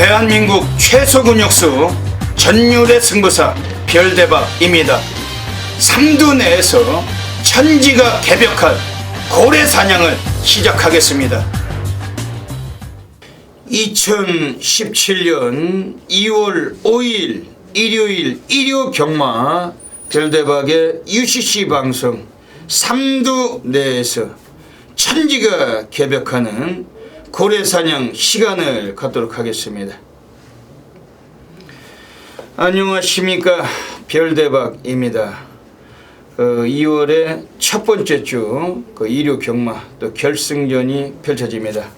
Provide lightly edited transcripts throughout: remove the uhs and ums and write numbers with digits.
대한민국 최소 근육수 전율의 승부사 별대박입니다. 삼두 내에서 천지가 개벽한 고래 사냥을 시작하겠습니다. 2017년 2월 5일 일요일 일요 경마 별대박의 UCC 방송 삼두 내에서 천지가 개벽하는 고래 사냥 시간을 갖도록 하겠습니다. 안녕하십니까, 별대박입니다. 2월의 첫 번째 주 일요 경마 또 결승전이 펼쳐집니다.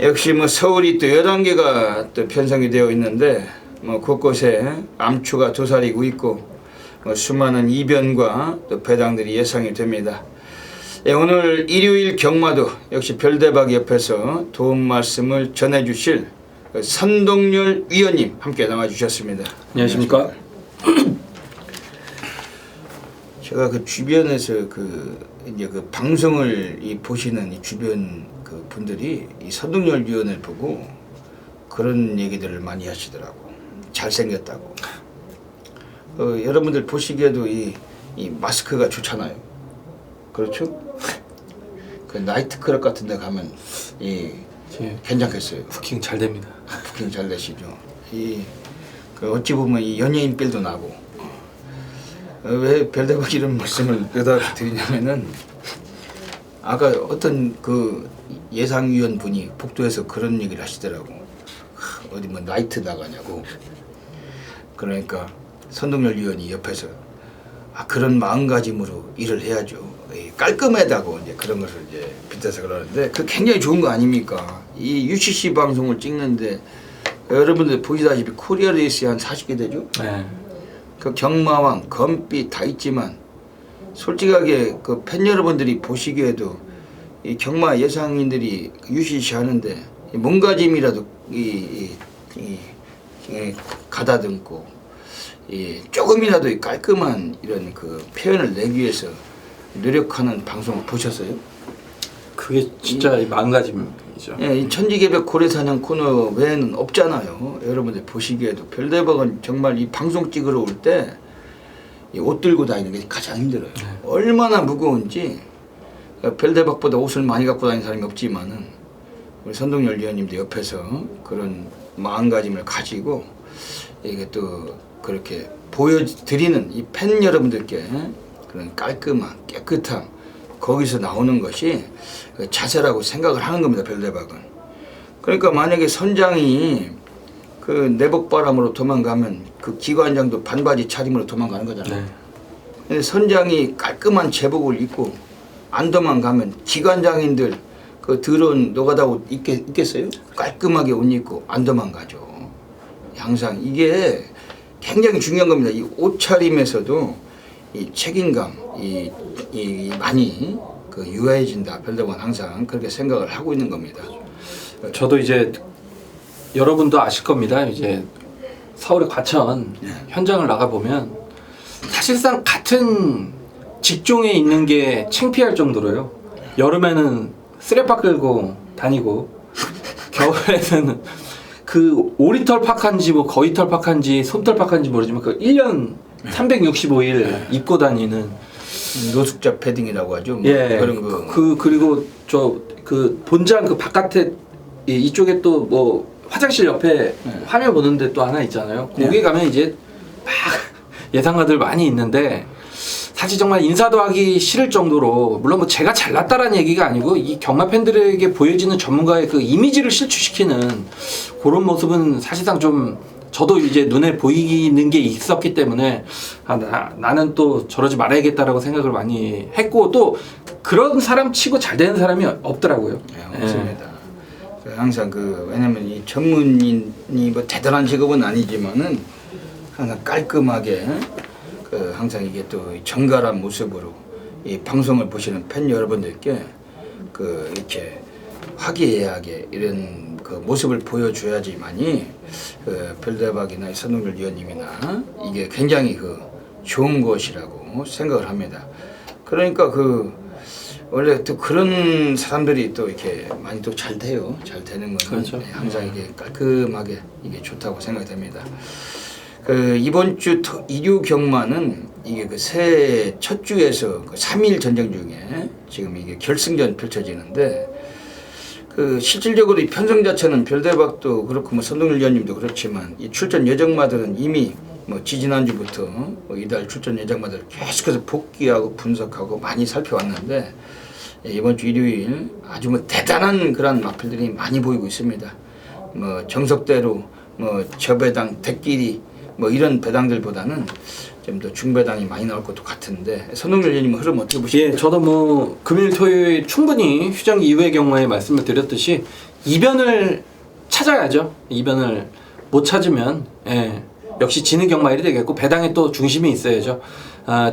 역시 서울이 또 11개가 또 편성이 되어 있는데 곳곳에 암추가 도사리고 있고 수많은 이변과 또 배당들이 예상이 됩니다. 오늘 일요일 경마도 역시 별대박 옆에서 도움 말씀을 전해주실 선동열 위원님 함께 나와주셨습니다. 안녕하십니까? 제가 그 주변에서 이제 방송을 보시는 이 주변 분들이 이 선동열 위원을 보고 그런 얘기들을 많이 하시더라고. 잘생겼다고. 여러분들 보시기에도 이 마스크가 좋잖아요. 그렇죠? 그 나이트클럽 같은 데 가면 괜찮겠어요. 부킹 잘 됩니다. 부킹 잘 되시죠. 어찌 보면 이 연예인 삘도 나고. 왜 별대박 이런 말씀을 여기다 드리냐면은 아까 어떤 예상위원 분이 복도에서 그런 얘기를 하시더라고. 어디 나이트 나가냐고. 그러니까 선동열 위원이 옆에서 그런 마음가짐으로 일을 해야죠. 깔끔하다고 이제 그런 것을 이제 빗대서 그러는데 그 굉장히 좋은 거 아닙니까? 이 UCC 방송을 찍는데 여러분들 보시다시피 코리아 레이스 한 40개 되죠? 네. 그 경마왕, 검비 다 있지만 솔직하게 팬 여러분들이 보시기에도 이 경마 예상인들이 UCC 하는데 몸가짐이라도 가다듬고 조금이라도 깔끔한 이런 표현을 내기 위해서 노력하는 방송을 보셨어요? 그게 진짜 마음가짐이죠. 이 천지개벽 고래사냥 코너 외에는 없잖아요. 여러분들 보시기에도 별대박은 정말 이 방송 찍으러 올 때 옷 들고 다니는 게 가장 힘들어요. 얼마나 무거운지. 별대박보다 옷을 많이 갖고 다니는 사람이 없지만은 우리 선동열 위원님도 옆에서 그런 마음가짐을 가지고 이게 또 그렇게 보여드리는 이 팬 여러분들께 그런 깔끔함, 깨끗함, 거기서 나오는 것이 자세라고 생각을 하는 겁니다. 별대박은. 그러니까 만약에 선장이 내복바람으로 도망가면 기관장도 반바지 차림으로 도망가는 거잖아요. 네. 근데 선장이 깔끔한 제복을 입고 안 도망가면 기관장인들 더러운 노가다 옷 입겠어요? 깔끔하게 옷 입고 안 도망가죠. 항상 이게 굉장히 중요한 겁니다. 이 옷차림에서도 이 책임감, 많이 유해해진다. 별대박은 항상 그렇게 생각을 하고 있는 겁니다. 저도 이제 여러분도 아실 겁니다. 이제 서울의 과천 현장을 나가 보면 사실상 같은 직종에 있는 게 창피할 정도로요. 여름에는 쓰레빠 끌고 다니고 겨울에는 오리털 팍한지 거위털 팍한지 솜털 팍한지 모르지만 1년 365일 입고 다니는 노숙자 패딩이라고 하죠. 그런 거. 그리고 본장 바깥에 이쪽에 또 화장실 옆에 화면 보는데 또 하나 있잖아요. 거기 가면 이제 막 예상가들 많이 있는데 사실 정말 인사도 하기 싫을 정도로 물론 제가 잘났다라는 얘기가 아니고 이 경마 팬들에게 보여지는 전문가의 이미지를 실추시키는 그런 모습은 사실상 좀 저도 이제 눈에 보이는 게 있었기 때문에 나는 또 저러지 말아야겠다라고 생각을 많이 했고 또 그런 사람 치고 잘 되는 사람이 없더라고요. 없습니다. 항상 왜냐면 이 전문인이 대단한 직업은 아니지만은 항상 깔끔하게 항상 이게 또 정갈한 모습으로 이 방송을 보시는 팬 여러분들께 이렇게 화기애애하게 이런 모습을 보여줘야지만이 별대박이나 선동열 위원님이나 이게 굉장히 좋은 것이라고 생각을 합니다. 그러니까 원래 또 그런 사람들이 또 이렇게 많이 또 잘 돼요. 잘 되는 건 그렇죠. 항상 이게 깔끔하게 이게 좋다고 생각이 됩니다. 그 이번 주 일요 경마는 이게 그 새해 첫 주에서 그 3일 전쟁 중에 지금 이게 결승전 펼쳐지는데 그 실질적으로 이 편성 자체는 별대박도 그렇고 뭐 선동열 위원님도 그렇지만 이 출전 예정마들은 이미 뭐 지지난주부터 뭐 이달 출전 예정마들 계속해서 복귀하고 분석하고 많이 살펴왔는데 이번 주 일요일 아주 뭐 대단한 그런 마필들이 많이 보이고 있습니다. 뭐 정석대로 뭐 저배당 대끼리 뭐 이런 배당들보다는 좀 더 중배당이 많이 나올 것도 같은데 선동열 위원님 흐름 어떻게 보십니까? 예, 저도 뭐 금일 토요일 충분히 휴장기 이후의 경우에 말씀을 드렸듯이 이변을 찾아야죠. 이변을 못 찾으면 역시 지는 경마일이 되겠고 배당에 또 중심이 있어야죠.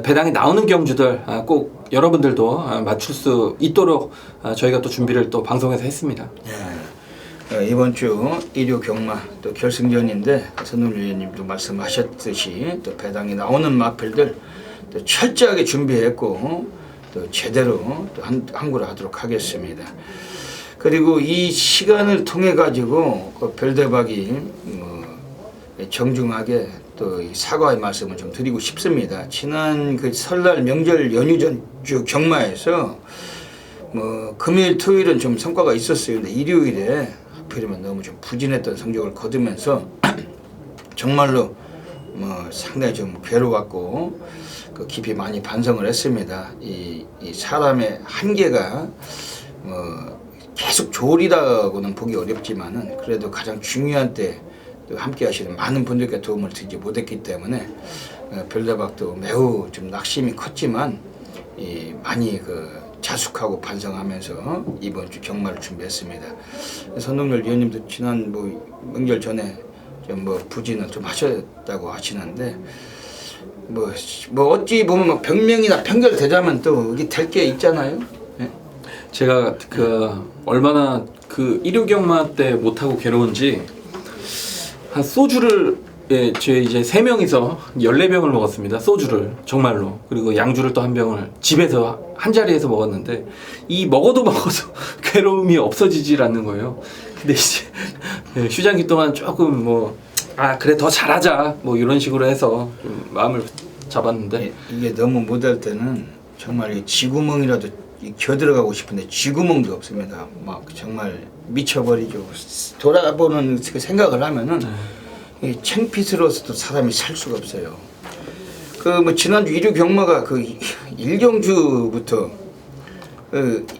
배당이 나오는 경주들 꼭 여러분들도 맞출 수 있도록 저희가 또 준비를 또 방송에서 했습니다. 이번 주 일요 경마 또 결승전인데 선동열 위원님도 말씀하셨듯이 또 배당이 나오는 마필들 또 철저하게 준비했고 또 제대로 또 항구를 하도록 하겠습니다. 그리고 이 시간을 통해 가지고 그 별대박이 정중하게 또 사과의 말씀을 좀 드리고 싶습니다. 지난 그 설날 명절 연휴 전주 경마에서 뭐 금요일 토요일은 좀 성과가 있었어요. 근데 일요일에 하필이면 너무 좀 부진했던 성적을 거두면서 정말로 뭐 상당히 좀 괴로웠고 그 깊이 많이 반성을 했습니다. 이 사람의 한계가 뭐 계속 조리다고는 보기 어렵지만은 그래도 가장 중요한 때 함께 하시는 많은 분들께 도움을 드리지 못했기 때문에 별대박도 매우 좀 낙심이 컸지만 많이 그 자숙하고 반성하면서 이번 주 경마를 준비했습니다. 선동열 위원님도 지난 뭐 명절 전에 좀 뭐 부진을 좀 하셨다고 하시는데 뭐 어찌 보면 뭐 병명이나 편결되자면 또 이게 될 게 있잖아요. 네? 제가 그 얼마나 그 일요 경마 때 못하고 괴로운지 한 소주를 제 이제 3명이서 14병을 먹었습니다. 소주를 정말로. 그리고 양주를 또 한 병을 집에서 한 자리에서 먹었는데 이 먹어도 괴로움이 없어지질 않는 거예요. 근데 이제 휴장기 동안 조금 뭐 그래 더 잘하자 뭐 이런 식으로 해서 좀 마음을 잡았는데 이게 너무 못할 때는 정말 이 쥐구멍이라도 겨들어가고 싶은데 쥐구멍도 없습니다. 막 정말 미쳐버리죠. 돌아보는 그 생각을 하면은 이 창피스러워서도 사람이 살 수가 없어요. 그 뭐 지난주 일요 경마가 그 일경주부터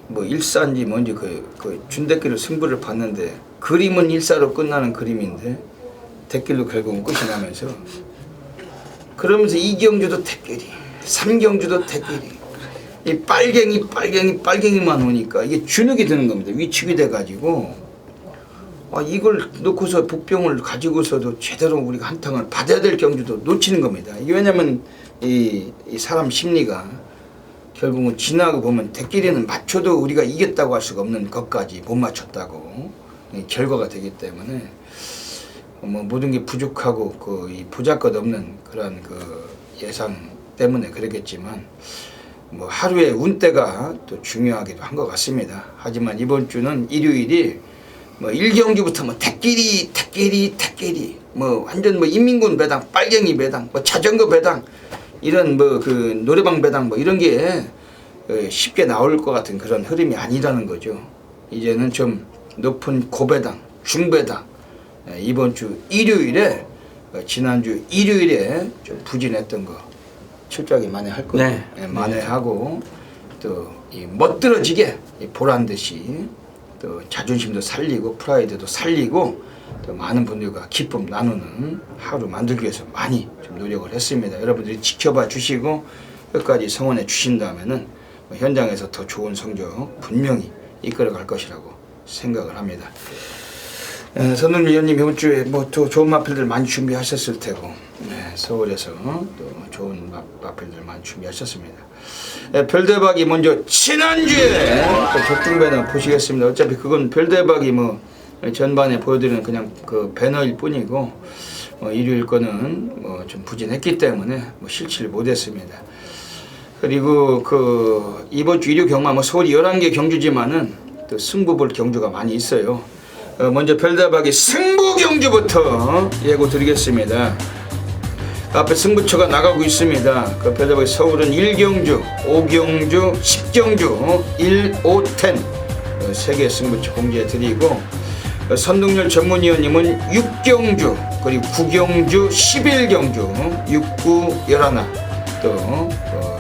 뭐 일사인지 뭔지 그 준대끼를 승부를 봤는데 그림은 일사로 끝나는 그림인데 대끼로 결국은 끝이 나면서 그러면서 이경주도 대끼리, 삼경주도 대끼리, 이 빨갱이만 오니까 이게 주눅이 드는 겁니다. 위축이 돼가지고. 이걸 놓고서 복병을 가지고서도 제대로 우리가 한탕을 받아야 될 경주도 놓치는 겁니다. 이게 왜냐면 이 사람 심리가 결국은 지나고 보면 대끼리는 맞춰도 우리가 이겼다고 할 수가 없는 것까지 못 맞췄다고 결과가 되기 때문에 뭐 모든 게 부족하고 그 이 보잘것 없는 그런 그 예상 때문에 그러겠지만 뭐 하루의 운때가 또 중요하기도 한 것 같습니다. 하지만 이번 주는 일요일이 뭐 일경주부터 뭐 대끼리 뭐 완전 뭐 인민군 배당, 빨갱이 배당, 뭐 자전거 배당 이런 뭐 그 노래방 배당 뭐 이런 게 쉽게 나올 것 같은 그런 흐름이 아니라는 거죠. 이제는 좀 높은 고배당, 중배당 이번 주 일요일에 지난주 일요일에 좀 부진했던 거 철저하게 만회할 거고 만회하고 또 이 멋들어지게 보란 듯이 또 자존심도 살리고 프라이드도 살리고 또 많은 분들과 기쁨 나누는 하루 만들기 위해서 많이 좀 노력을 했습니다. 여러분들이 지켜봐 주시고 끝까지 성원해 주신다면은 현장에서 더 좋은 성적 분명히 이끌어갈 것이라고 생각을 합니다. 선동 위원님 이번 주에 뭐 또 좋은 마필들 많이 준비하셨을 테고 서울에서 또 좋은 마필들 많이 준비하셨습니다. 별대박이 먼저 지난주에 또 적중배당 보시겠습니다. 어차피 그건 별대박이 뭐 전반에 보여드리는 그냥 그 배너일 뿐이고 일요일 거는 뭐 좀 부진했기 때문에 뭐 실치를 못했습니다. 그리고 그 이번 주 일요 경마 뭐 서울이 11개 경주지만은 또 승부 볼 경주가 많이 있어요. 먼저 별다박이 승부 경주부터 예고 드리겠습니다. 앞에 승부처가 나가고 있습니다. 그 별다박이 서울은 1경주, 5경주, 10경주, 1, 5, 10 3개 승부처 공지해 드리고, 선동열 전문위원님은 6경주, 그리고 9경주, 11경주, 6, 9, 11 또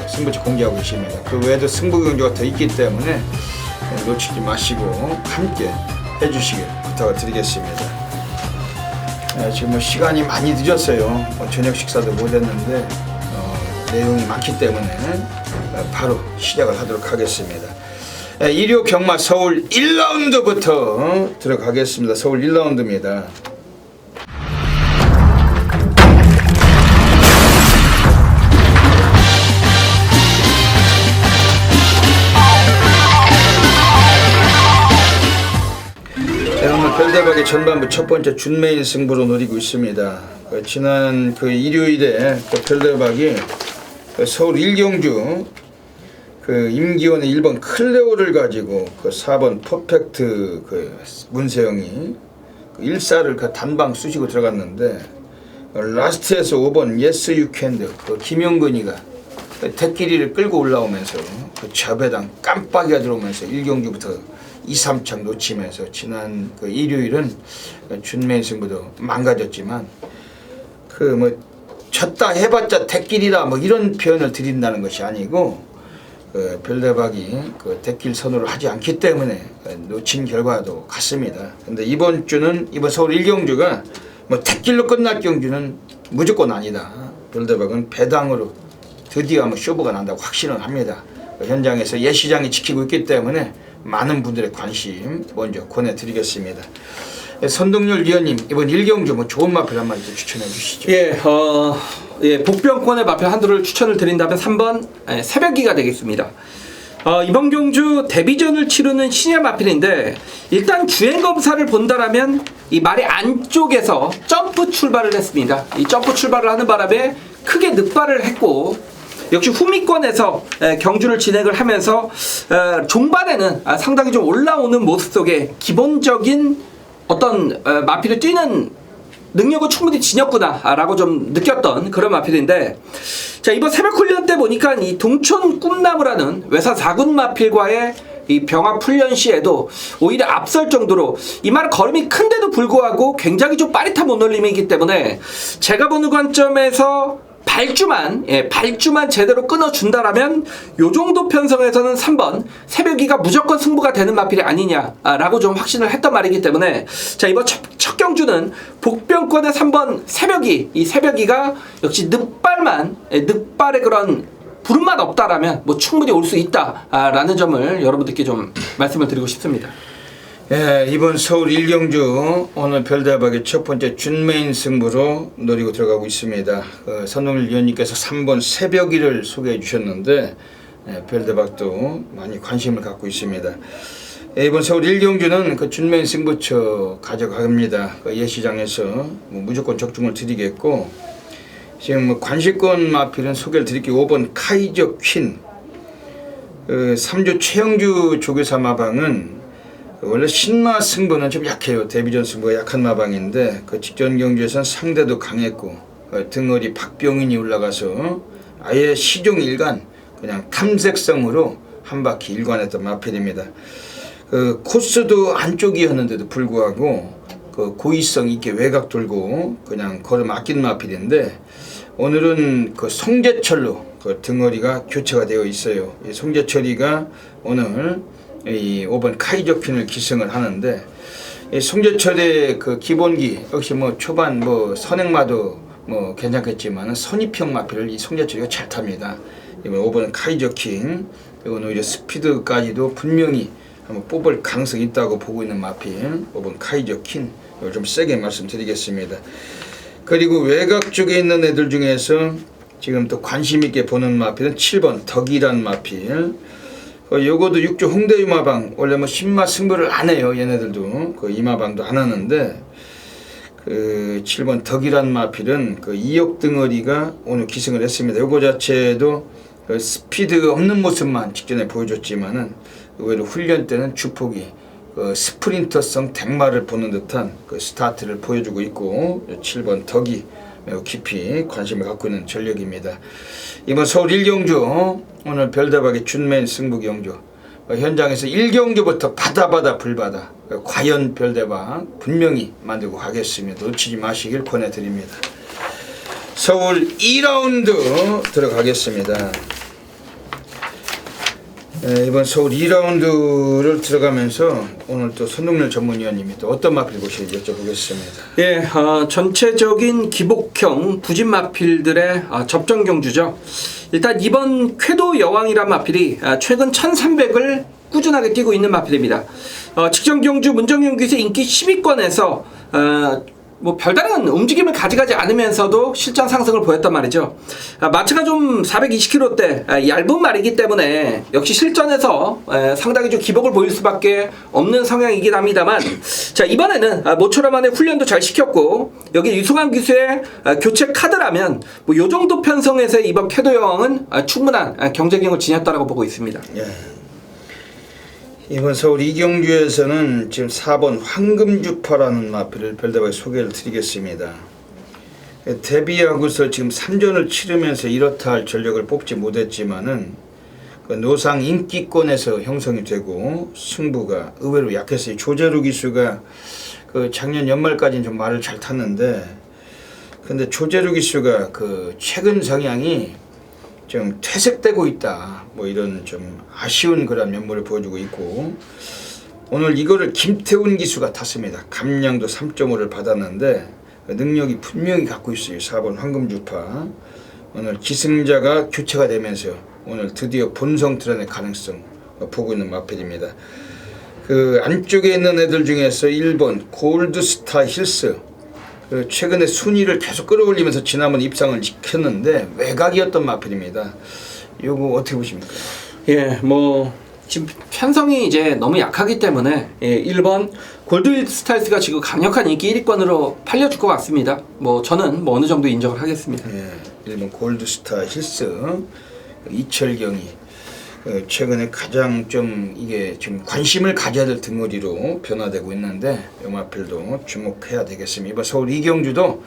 승부처 공지하고 계십니다. 그 외에도 승부 경주가 더 있기 때문에 놓치지 마시고 함께 해주시길 부탁을 드리겠습니다. 지금 뭐 시간이 많이 늦었어요. 저녁 식사도 못했는데 내용이 많기 때문에 바로 시작을 하도록 하겠습니다. 일요 경마 서울 1라운드부터 들어가겠습니다. 서울 1라운드입니다. 오늘 별다박이 전반부 첫 번째 준메인 승부로 노리고 있습니다. 지난 그 일요일에 별다박이 서울 1경주 그 임기원의 1번 클레오를 가지고 그 4번 퍼펙트 그 문세영이 그 1사를 그 단방 쑤시고 들어갔는데, 라스트에서 5번 예스 유캔드 그 김영근이가 대끼리를 끌고 올라오면서 그 좌배당 깜빡이가 들어오면서 1경주부터 2, 3창 놓치면서 지난 그 일요일은 준메인 승부도 망가졌지만, 그 뭐 쳤다 해봤자 대끼리다 뭐 이런 표현을 드린다는 것이 아니고, 그 별다박이 그 대길 선호를 하지 않기 때문에 놓친 결과도 같습니다. 근데 이번 주는 이번 서울 1경주가 뭐 대길로 끝날 경주는 무조건 아니다. 별다박은 배당으로 드디어 뭐 쇼부가 난다고 확신을 합니다. 현장에서 예시장이 지키고 있기 때문에 많은 분들의 관심 먼저 권해드리겠습니다. 선동열 위원님, 이번 1경주 뭐 좋은 마필 한 마디 추천해 주시죠. 복병권의 마필 한두를 추천을 드린다면 3번 새벽기가 되겠습니다. 이번 경주 데뷔전을 치르는 신야 마필인데, 일단 주행 검사를 본다라면 이 말이 안쪽에서 점프 출발을 했습니다. 이 점프 출발을 하는 바람에 크게 늑발을 했고, 역시 후미권에서 경주를 진행을 하면서 종반에는 상당히 좀 올라오는 모습 속에 기본적인 어떤 마필을 뛰는 능력은 충분히 지녔구나 라고 좀 느꼈던 그런 마필인데, 자, 이번 새벽 훈련 때 보니까 이 동촌 꿈나무라는 외사 4군 마필과의 이 병합 훈련 시에도 오히려 앞설 정도로, 이 말은 걸음이 큰데도 불구하고 굉장히 좀 빠릿한 몸놀림이기 때문에 제가 보는 관점에서 발주만 제대로 끊어준다라면 요 정도 편성에서는 3번 새벽이가 무조건 승부가 되는 마필이 아니냐라고 좀 확신을 했던 말이기 때문에, 자, 이번 첫 경주는 복병권의 3번 새벽이, 이 새벽이가 역시 늑발의 그런 부름만 없다라면 뭐 충분히 올 수 있다라는 점을 여러분들께 좀 말씀을 드리고 싶습니다. 이번 서울 1경주 오늘 별다박의 첫 번째 준메인 승부로 노리고 들어가고 있습니다. 선동일 위원님께서 3번 새벽이를 소개해 주셨는데, 별다박도 많이 관심을 갖고 있습니다. 이번 서울 1경주는 그 준메인 승부처 가져갑니다. 예시장에서 뭐 무조건 적중을 드리겠고, 지금 뭐 관시권 마필은 소개를 드릴게요. 5번 카이저 퀸, 3주 최영주 조교사 마방은 원래 신마 승부는 좀 약해요. 데뷔전 승부가 약한 마방인데, 그 직전 경주에서는 상대도 강했고, 등어리 박병인이 올라가서 아예 시종일관 그냥 탐색성으로 한 바퀴 일관했던 마필입니다. 그 코스도 안쪽이었는데도 불구하고 그 고의성 있게 외곽 돌고 그냥 걸음 아낀 마필인데, 오늘은 그 송재철로 그 등어리가 교체가 되어 있어요. 이 송재철이가 오늘 이 5번 카이저퀸을 기승을 하는데, 이 송재철의 그 기본기 역시 뭐 초반 뭐 선행마도 뭐 괜찮겠지만 선입형 마필을 이 송재철이가 잘 탑니다. 이번 5번 카이저퀸, 이건 오히려 스피드까지도 분명히 한번 뽑을 가능성이 있다고 보고 있는 마필 5번 카이저퀸, 이걸 좀 세게 말씀드리겠습니다. 그리고 외곽 쪽에 있는 애들 중에서 지금 또 관심 있게 보는 마필은 7번 덕이란 마필. 요거도 6주 홍대유 마방, 원래 뭐 신마 승부를 안 해요. 얘네들도 그 이마방도 안 하는데, 그 7번 덕이란 마필은 그 2억 등어리가 오늘 기승을 했습니다. 요거 자체도 그 스피드 없는 모습만 직전에 보여줬지만은 의외로 훈련 때는 주폭이 그 스프린터성 덱마를 보는 듯한 그 스타트를 보여주고 있고 7번 덕이 매우 깊이 관심을 갖고 있는 전력입니다. 이번 서울 1경주 오늘 별다방의 준맨 승부 경주 현장에서 1경주부터 받아 불받아 과연 별다방 분명히 만들고 가겠습니다. 놓치지 마시길 권해드립니다. 서울 2라운드 들어가겠습니다. 이번 서울 2라운드를 들어가면서 오늘 또 손동렬 전문위원님이 또 어떤 마필 보실지 여쭤보겠습니다. 예, 전체적인 기복형 부진 마필들의 접전 경주죠. 일단 이번 쾌도 여왕이란 마필이 최근 1300을 꾸준하게 뛰고 있는 마필입니다. 직전 경주 문정경기에서 인기 10위권에서 뭐 별다른 움직임을 가져가지 않으면서도 실전 상승을 보였단 말이죠. 마체가 좀 420kg대 얇은 말이기 때문에 역시 실전에서 상당히 좀 기복을 보일 수밖에 없는 성향이긴 합니다만, 자 이번에는 모처럼만의 훈련도 잘 시켰고 여기 유승환 기수의 교체 카드라면 뭐 요 정도 편성에서 이번 쾌도 여왕은 충분한 경쟁력을 지녔다라고 보고 있습니다. 예. 이번 서울 2경주에서는 지금 4번 황금주파라는 마필을 별다방에 소개를 드리겠습니다. 데뷔하고서 지금 3전을 치르면서 이렇다 할 전력을 뽑지 못했지만은 그 노상 인기권에서 형성이 되고 승부가 의외로 약했어요. 조재루 기수가 그 작년 연말까지는 좀 말을 잘 탔는데, 근데 조재루 기수가 그 최근 성향이 좀 퇴색되고 있다, 뭐 이런 좀 아쉬운 그런 면모를 보여주고 있고, 오늘 이거를 김태훈 기수가 탔습니다. 감량도 3.5를 받았는데 능력이 분명히 갖고 있어요. 4번 황금주파. 오늘 기승자가 교체가 되면서 오늘 드디어 본성 드러낼 가능성 보고 있는 마필입니다. 그 안쪽에 있는 애들 중에서 1번 골드스타 힐스, 그 최근에 순위를 계속 끌어올리면서 지난번 입상을 시켰는데 외곽이었던 마필입니다. 요거 어떻게 보십니까? 예, 뭐 지금 편성이 이제 너무 약하기 때문에 1번 골드 스타일스가 지금 강력한 인기 1위권으로 팔려줄 것 같습니다. 뭐 저는 뭐 어느 정도 인정을 하겠습니다. 예, 1번 골드스타 힐스 이철경이 최근에 가장 좀 이게 지금 관심을 가져야 될 등거리로 변화되고 있는데 이 마필도 주목해야 되겠습니다. 이번 서울 2경주도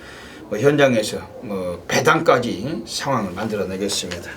뭐 현장에서 뭐 배당까지 상황을 만들어내겠습니다.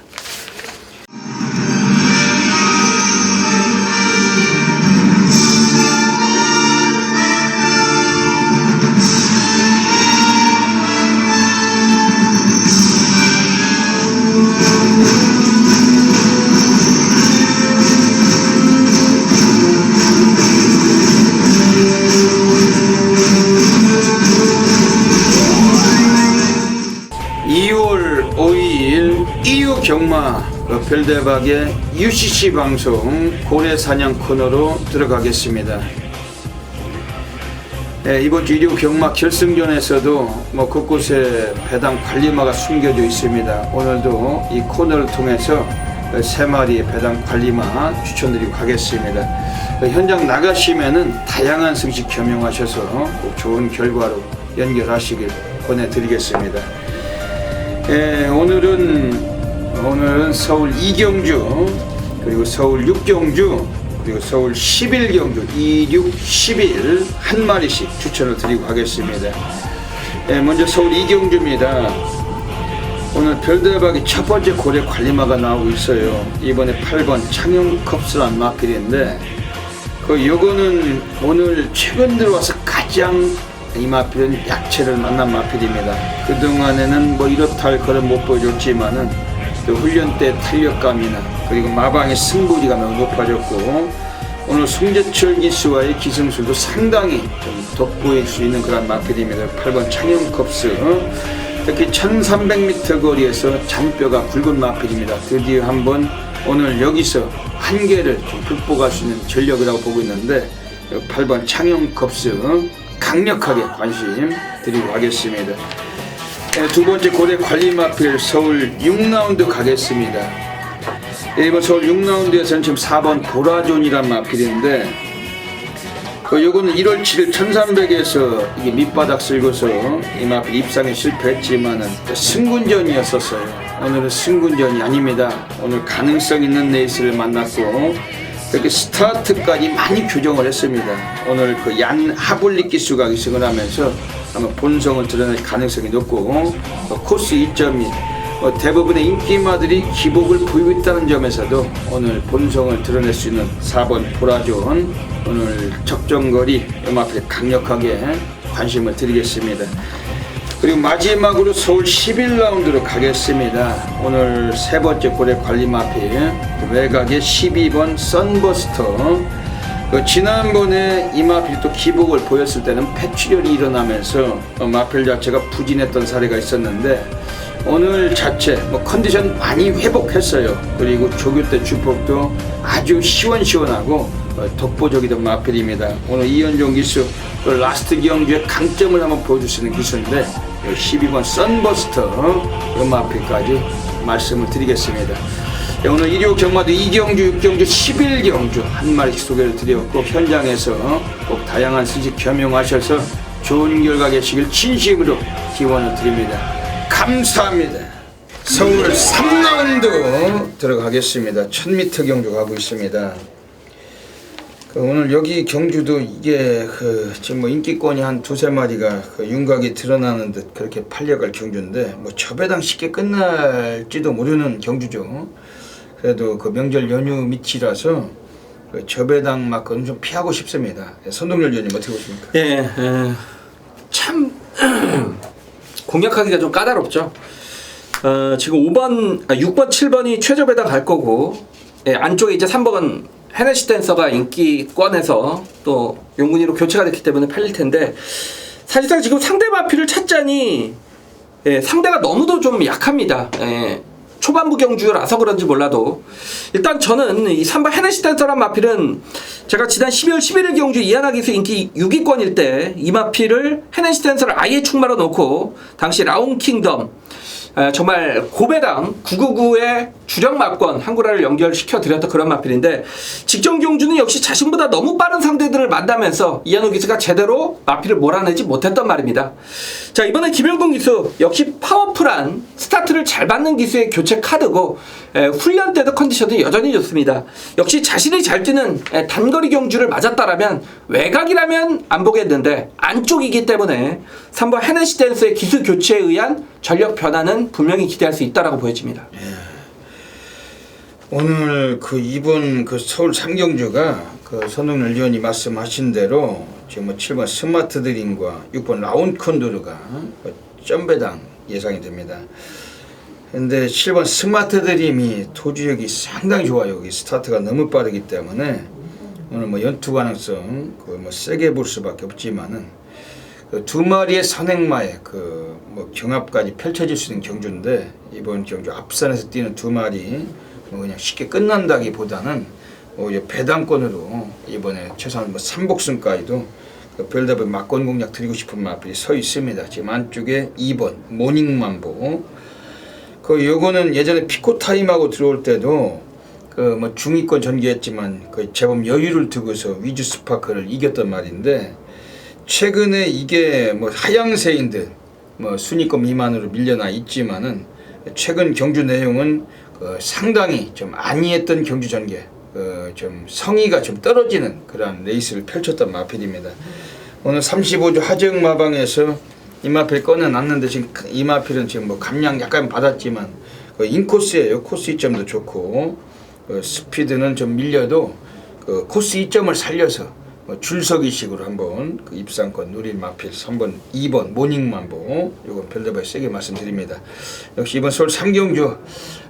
경마 별대박의 UCC 방송 고래사냥 코너로 들어가겠습니다. 이번 주 일요 경마 결승전에서도 뭐 곳곳에 배당 관리마가 숨겨져 있습니다. 오늘도 이 코너를 통해서 3마리의 배당 관리마 추천드리고 가겠습니다. 현장 나가시면은 다양한 승식 겸용하셔서 꼭 좋은 결과로 연결하시길 권해드리겠습니다. 오늘은 서울 2경주, 그리고 서울 6경주, 그리고 서울 11경주 2, 6, 11 한 마리씩 추천을 드리고 가겠습니다. 먼저 서울 2경주입니다. 오늘 별대박이 첫 번째 고래 관리마가 나오고 있어요. 이번에 8번 창영컵스란 마필인데 요거는 오늘 최근 들어와서 가장 이 마필은 약체를 만난 마필입니다. 그동안에는 뭐 이렇다 할 거는 못 보여줬지만은 그 훈련 때 탄력감이나 그리고 마방의 승부리가 너무 높아졌고, 오늘 송재철 기수와의 기승술도 상당히 좀 돋보일 수 있는 그런 마필입니다. 8번 창영컵스, 특히 1300m 거리에서 잔뼈가 굵은 마필입니다. 드디어 한번 오늘 여기서 한계를 좀 극복할 수 있는 전력이라고 보고 있는데 8번 창영컵스 강력하게 관심 드리고 가겠습니다. 두 번째 고래 관리 마필 서울 6라운드 가겠습니다. 이번 서울 6라운드에서는 지금 4번 보라존이란 마필인데 요거는 1월 7일 1300에서 이게 밑바닥 쓸고서 이마필 입상에 실패했지만은 승군전이었었어요. 오늘은 승군전이 아닙니다. 오늘 가능성 있는 레이스를 만났고 그렇게 스타트까지 많이 교정을 했습니다. 오늘 그 얀 하블리 기수가 기승을 하면서 아마 본성을 드러낼 가능성이 높고 코스 2점이 대부분의 인기마들이 기복을 보이고 있다는 점에서도 오늘 본성을 드러낼 수 있는 4번 보라존 오늘 적정거리 음악에 강력하게 관심을 드리겠습니다. 그리고 마지막으로 서울 11라운드로 가겠습니다. 오늘 세 번째 고래 관리마필 외곽의 12번 선버스터. 지난번에 이 마필이 또 기복을 보였을 때는 폐출혈이 일어나면서 마필 자체가 부진했던 사례가 있었는데 오늘 자체 컨디션 많이 회복했어요. 그리고 조교 때 주폭도 아주 시원시원하고 독보적이던 마필입니다. 오늘 이현종 기수 또 라스트 경주의 강점을 한번 보여줄 수 있는 기수인데 12번 선버스터 이 마필까지 말씀을 드리겠습니다. 오늘 일요 경마도 2경주, 6경주, 11경주 한 마리씩 소개를 드렸고 현장에서 꼭 다양한 수직 겸용하셔서 좋은 결과 계시길 진심으로 기원을 드립니다. 감사합니다. 서울 3라운드 들어가겠습니다. 1000m 경주 가고 있습니다. 오늘 여기 경주도 이게 지금 인기권이 한 두세 마리가 윤곽이 드러나는 듯 그렇게 팔려갈 경주인데 저배당 쉽게 끝날지도 모르는 경주죠. 그래도 명절 연휴 밑이라서 저배당 막은 좀 피하고 싶습니다. 선동열 위원님 어떻게 보십니까? 예, 참 공략하기가 좀 까다롭죠. 지금 6번, 7번이 최저배당 갈 거고 안쪽에 이제 3번 헤네시 댄서가 인기권에서 또 용군이로 교체가 됐기 때문에 팔릴 텐데 사실상 지금 상대 마필을 찾자니 상대가 너무도 좀 약합니다. 초반부 경주라서 그런지 몰라도 일단 저는 이 3번 헤네시 댄서란 마필은 제가 지난 12월 11일 경주 이하나 기수 인기 6위권일 때 이 마필을 헤네시 댄서를 아예 축마로 놓고 당시 라운킹덤 정말 고배당 999의 주력 막권 한구라를 연결시켜 드렸던 그런 마필인데 직전 경주는 역시 자신보다 너무 빠른 상대들을 만나면서 이한호 기수가 제대로 마필을 몰아내지 못했던 말입니다. 자, 이번에 김영동 기수 역시 파워풀한 스타트를 잘 받는 기수의 교체 카드고 훈련 때도 컨디션도 여전히 좋습니다. 역시 자신이 잘 뛰는 단거리 경주를 맞았다라면 외곽이라면 안 보겠는데 안쪽이기 때문에 3번 헤네시 댄스의 기수 교체에 의한 전력 변화는 분명히 기대할 수 있다라고 보여집니다. 오늘 이번 서울 3경주가 선동열 위원이 말씀하신 대로 지금 7번 스마트 드림과 6번 라운드 컨도르가 점배당 예상이 됩니다. 근데 7번 스마트 드림이 토주력이 상당히 좋아요. 여기 스타트가 너무 빠르기 때문에 오늘 연투 가능성 세게 볼 수밖에 없지만은 두 마리의 선행마에 경합까지 펼쳐질 수 있는 경주인데 이번 경주 앞선에서 뛰는 두 마리 그냥 쉽게 끝난다기보다는 오히려 배당권으로 이번에 최소한 3복승까지도 별답을 막권 공략 드리고 싶은 마필이 서 있습니다. 지금 안쪽에 2번 모닝만보 요거는 예전에 피코타임하고 들어올 때도 중위권 전개했지만 제법 여유를 두고서 위주 스파크를 이겼던 말인데 최근에 이게 하향세인 듯 순위권 미만으로 밀려나 있지만은 최근 경주 내용은 상당히 좀 안이했던 경주 전개 좀 성의가 좀 떨어지는 그런 레이스를 펼쳤던 마필입니다. 오늘 35주 하정 마방에서 이 마필 꺼내놨는데 지금 이 마필은 지금 감량 약간 받았지만 인코스예요. 코스 2점도 좋고 스피드는 좀 밀려도 코스 2점을 살려서 줄서기식으로 한번 입상권 누릴 마필 3번 2번 모닝만보 요건 별다발 세게 말씀드립니다. 역시 이번 서울 3경주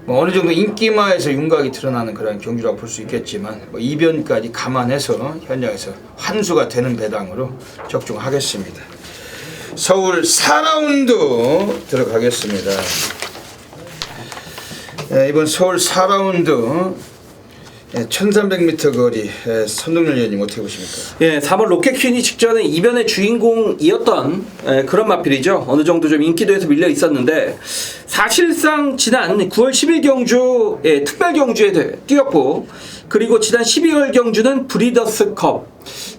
어느 정도 인기마에서 윤곽이 드러나는 그런 경주라고 볼 수 있겠지만 이변까지 감안해서 현장에서 환수가 되는 배당으로 적중하겠습니다. 서울 4라운드 들어가겠습니다. 이번 서울 4라운드 1300m 거리 선동열 위원님 어떻게 보십니까? 3월 로켓퀸이 직전에 이변의 주인공이었던 그런 마필이죠. 어느 정도 좀 인기도에서 밀려 있었는데 사실상 지난 9월 10일 경주 특별 경주에 뛰었고 그리고 지난 12월 경주는 브리더스컵.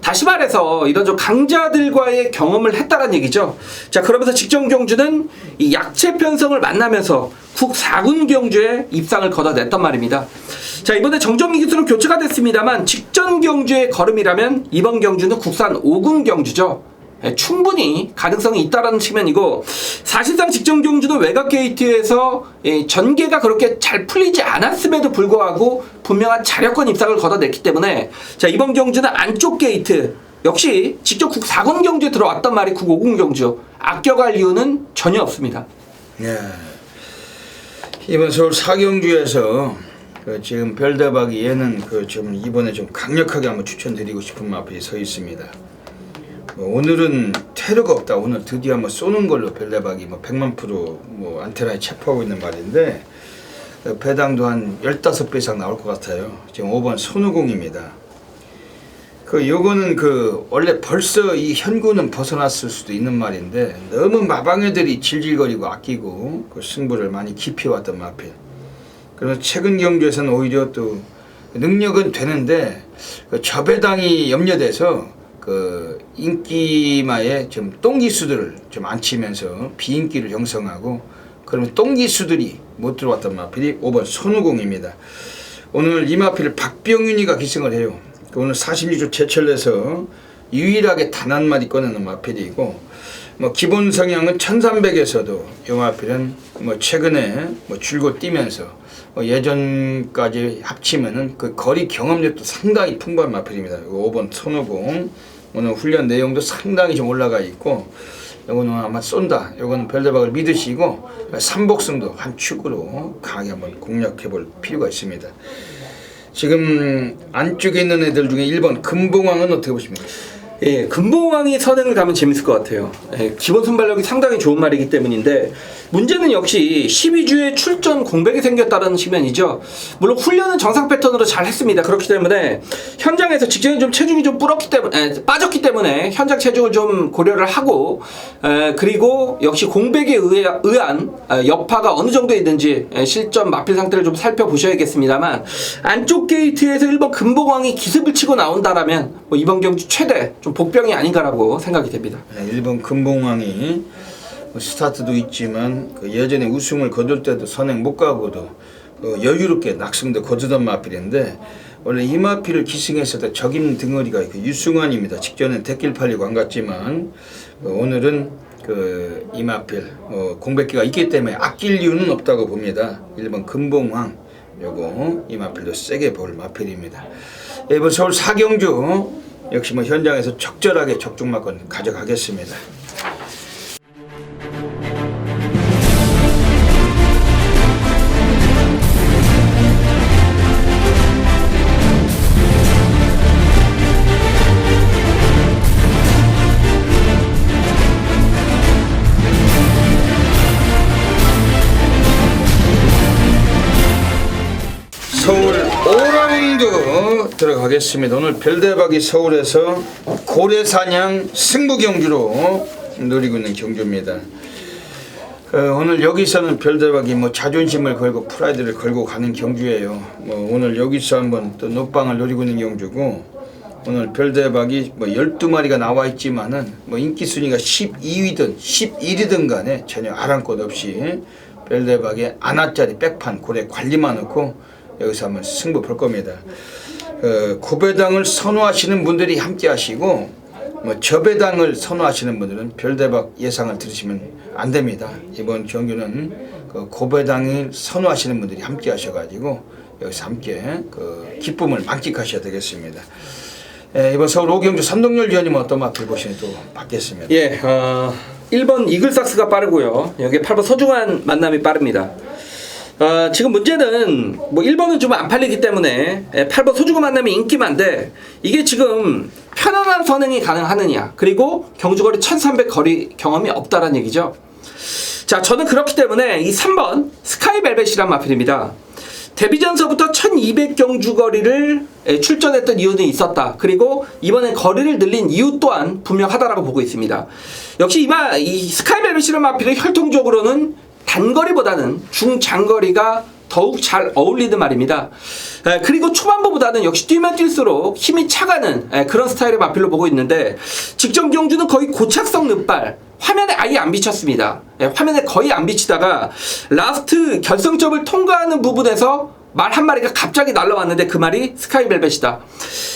다시 말해서 이런 좀 강자들과의 경험을 했다는 얘기죠. 자, 그러면서 직전 경주는 이 약체 편성을 만나면서 국 4군 경주에 입상을 거둬냈단 말입니다. 자, 이번에 정정기 기수로 교체가 됐습니다만 직전 경주의 걸음이라면 이번 경주는 국산 5군 경주죠. 충분히 가능성이 있다라는 측면이고, 사실상 직전 경주는 외곽 게이트에서 전개가 그렇게 잘 풀리지 않았음에도 불구하고 분명한 자력권 입상을 거둬냈기 때문에, 자, 이번 경주는 안쪽 게이트 역시 직접 국 4군 경주에 들어왔단 말이 국 5군 경주 아껴갈 이유는 전혀 없습니다. 네. 이번 서울 4경주에서 지금 별대박이 얘는 좀 이번에 좀 강력하게 한번 추천드리고 싶은 마필이 서 있습니다. 오늘은 테러가 없다. 오늘 드디어 한번 쏘는 걸로 별대박이 100만% 안테나에 체포하고 있는 말인데, 배당도 한 15배 이상 나올 것 같아요. 지금 5번 손우공입니다. 요거는 원래 벌써 이 현구는 벗어났을 수도 있는 말인데, 너무 마방애들이 질질거리고 아끼고 승부를 많이 기피해왔던 마필. 그래서 최근 경주에서는 오히려 또 능력은 되는데 저배당이 염려돼서 인기마에 좀 똥기수들을 좀 안 치면서 비인기를 형성하고, 그러면 똥기수들이 못 들어왔던 마필이 5번 손우공입니다. 오늘 이 마필을 박병윤이가 기승을 해요. 오늘 46조 제철내서 유일하게 단 한 마디 꺼내는 마필이고, 기본 성향은 1300에서도 이 마필은 최근에 줄곧 뛰면서 예전까지 합치면은 거리 경험력도 상당히 풍부한 마필입니다. 5번 손오공. 오늘 훈련 내용도 상당히 좀 올라가 있고, 이거는 아마 쏜다. 이거는 별대박을 믿으시고 삼복승도 한 축으로 강하게 한번 공략해 볼 필요가 있습니다. 지금 안쪽에 있는 애들 중에 1번 금봉왕은 어떻게 보십니까? 예, 금봉왕이 선행을 가면 재밌을 것 같아요. 예, 기본 순발력이 상당히 좋은 말이기 때문인데, 문제는 역시 12주에 출전 공백이 생겼다는 측면이죠. 물론 훈련은 정상 패턴으로 잘 했습니다. 그렇기 때문에 현장에서 직전에 좀 체중이 좀 빠졌기 때문에 현장 체중을 좀 고려를 하고, 그리고 역시 공백에 의한 여파가 어느 정도 있는지 실전 마필 상태를 좀 살펴보셔야겠습니다만, 안쪽 게이트에서 1번 금봉왕이 기습을 치고 나온다라면 이번 경주 최대 좀 복병이 아닌가라고 생각이 됩니다. 1번 금봉왕이 스타트도 있지만 예전에 우승을 거둘 때도 선행 못 가고도 여유롭게 낙승도 거두던 마필인데, 원래 이 마필을 기승했을 때 적임 덩어리가 유승환입니다. 직전엔 대길 팔리고 안 갔지만 오늘은 이 마필 공백기가 있기 때문에 아낄 이유는 없다고 봅니다. 1번 금봉왕, 요거 이 마필도 세게 볼 마필입니다. 이번 서울 4경주 역시 현장에서 적절하게 적중마권 가져가겠습니다. 서울 5라운드 들어가겠습니다. 오늘 별대박이 서울에서 고래사냥 승부경주로 노리고 있는 경주입니다. 오늘 여기서는 별대박이 자존심을 걸고 프라이드를 걸고 가는 경주예요. 오늘 여기서 한번 또 노빵을 노리고 있는 경주고, 오늘 별대박이 12마리가 나와 있지만은 인기 순위가 12위든 11위든 간에 전혀 아랑곳 없이 별대박의 아나짜리 백판 고래 관리만 놓고 여기서 한번 승부 볼 겁니다. 고배당을 선호하시는 분들이 함께 하시고, 저배당을 선호하시는 분들은 별대박 예상을 들으시면 안 됩니다. 이번 경주는 고배당을 선호하시는 분들이 함께 하셔가지고 여기서 함께 기쁨을 만끽하셔야 되겠습니다. 이번 서울 5경주 선동열 위원님은 어떤 맛을 보시는 또 받겠습니다. 예, 1번 이글삭스가 빠르고요. 여기 8번 소중한 만남이 빠릅니다. 지금 문제는 1번은 좀 안 팔리기 때문에 8번 소중한 만남이 인기만데, 이게 지금 편안한 선행이 가능하느냐, 그리고 경주거리 1300 거리 경험이 없다라는 얘기죠. 자, 저는 그렇기 때문에 이 3번 스카이벨벳이란 마필입니다. 데뷔전서부터 1200 경주거리를 출전했던 이유는 있었다. 그리고 이번에 거리를 늘린 이유 또한 분명하다라고 보고 있습니다. 역시 이 스카이벨벳이란 마필은 혈통적으로는 단거리보다는 중장거리가 더욱 잘 어울리는 말입니다. 그리고 초반부보다는 역시 뛰면 뛸수록 힘이 차가는 그런 스타일의 마필로 보고 있는데 직전 경주는 거의 고착성 늑발 화면에 아예 안 비쳤습니다. 화면에 거의 안 비치다가 라스트 결승점을 통과하는 부분에서 말 한 마리가 갑자기 날라왔는데 그 말이 스카이벨벳이다.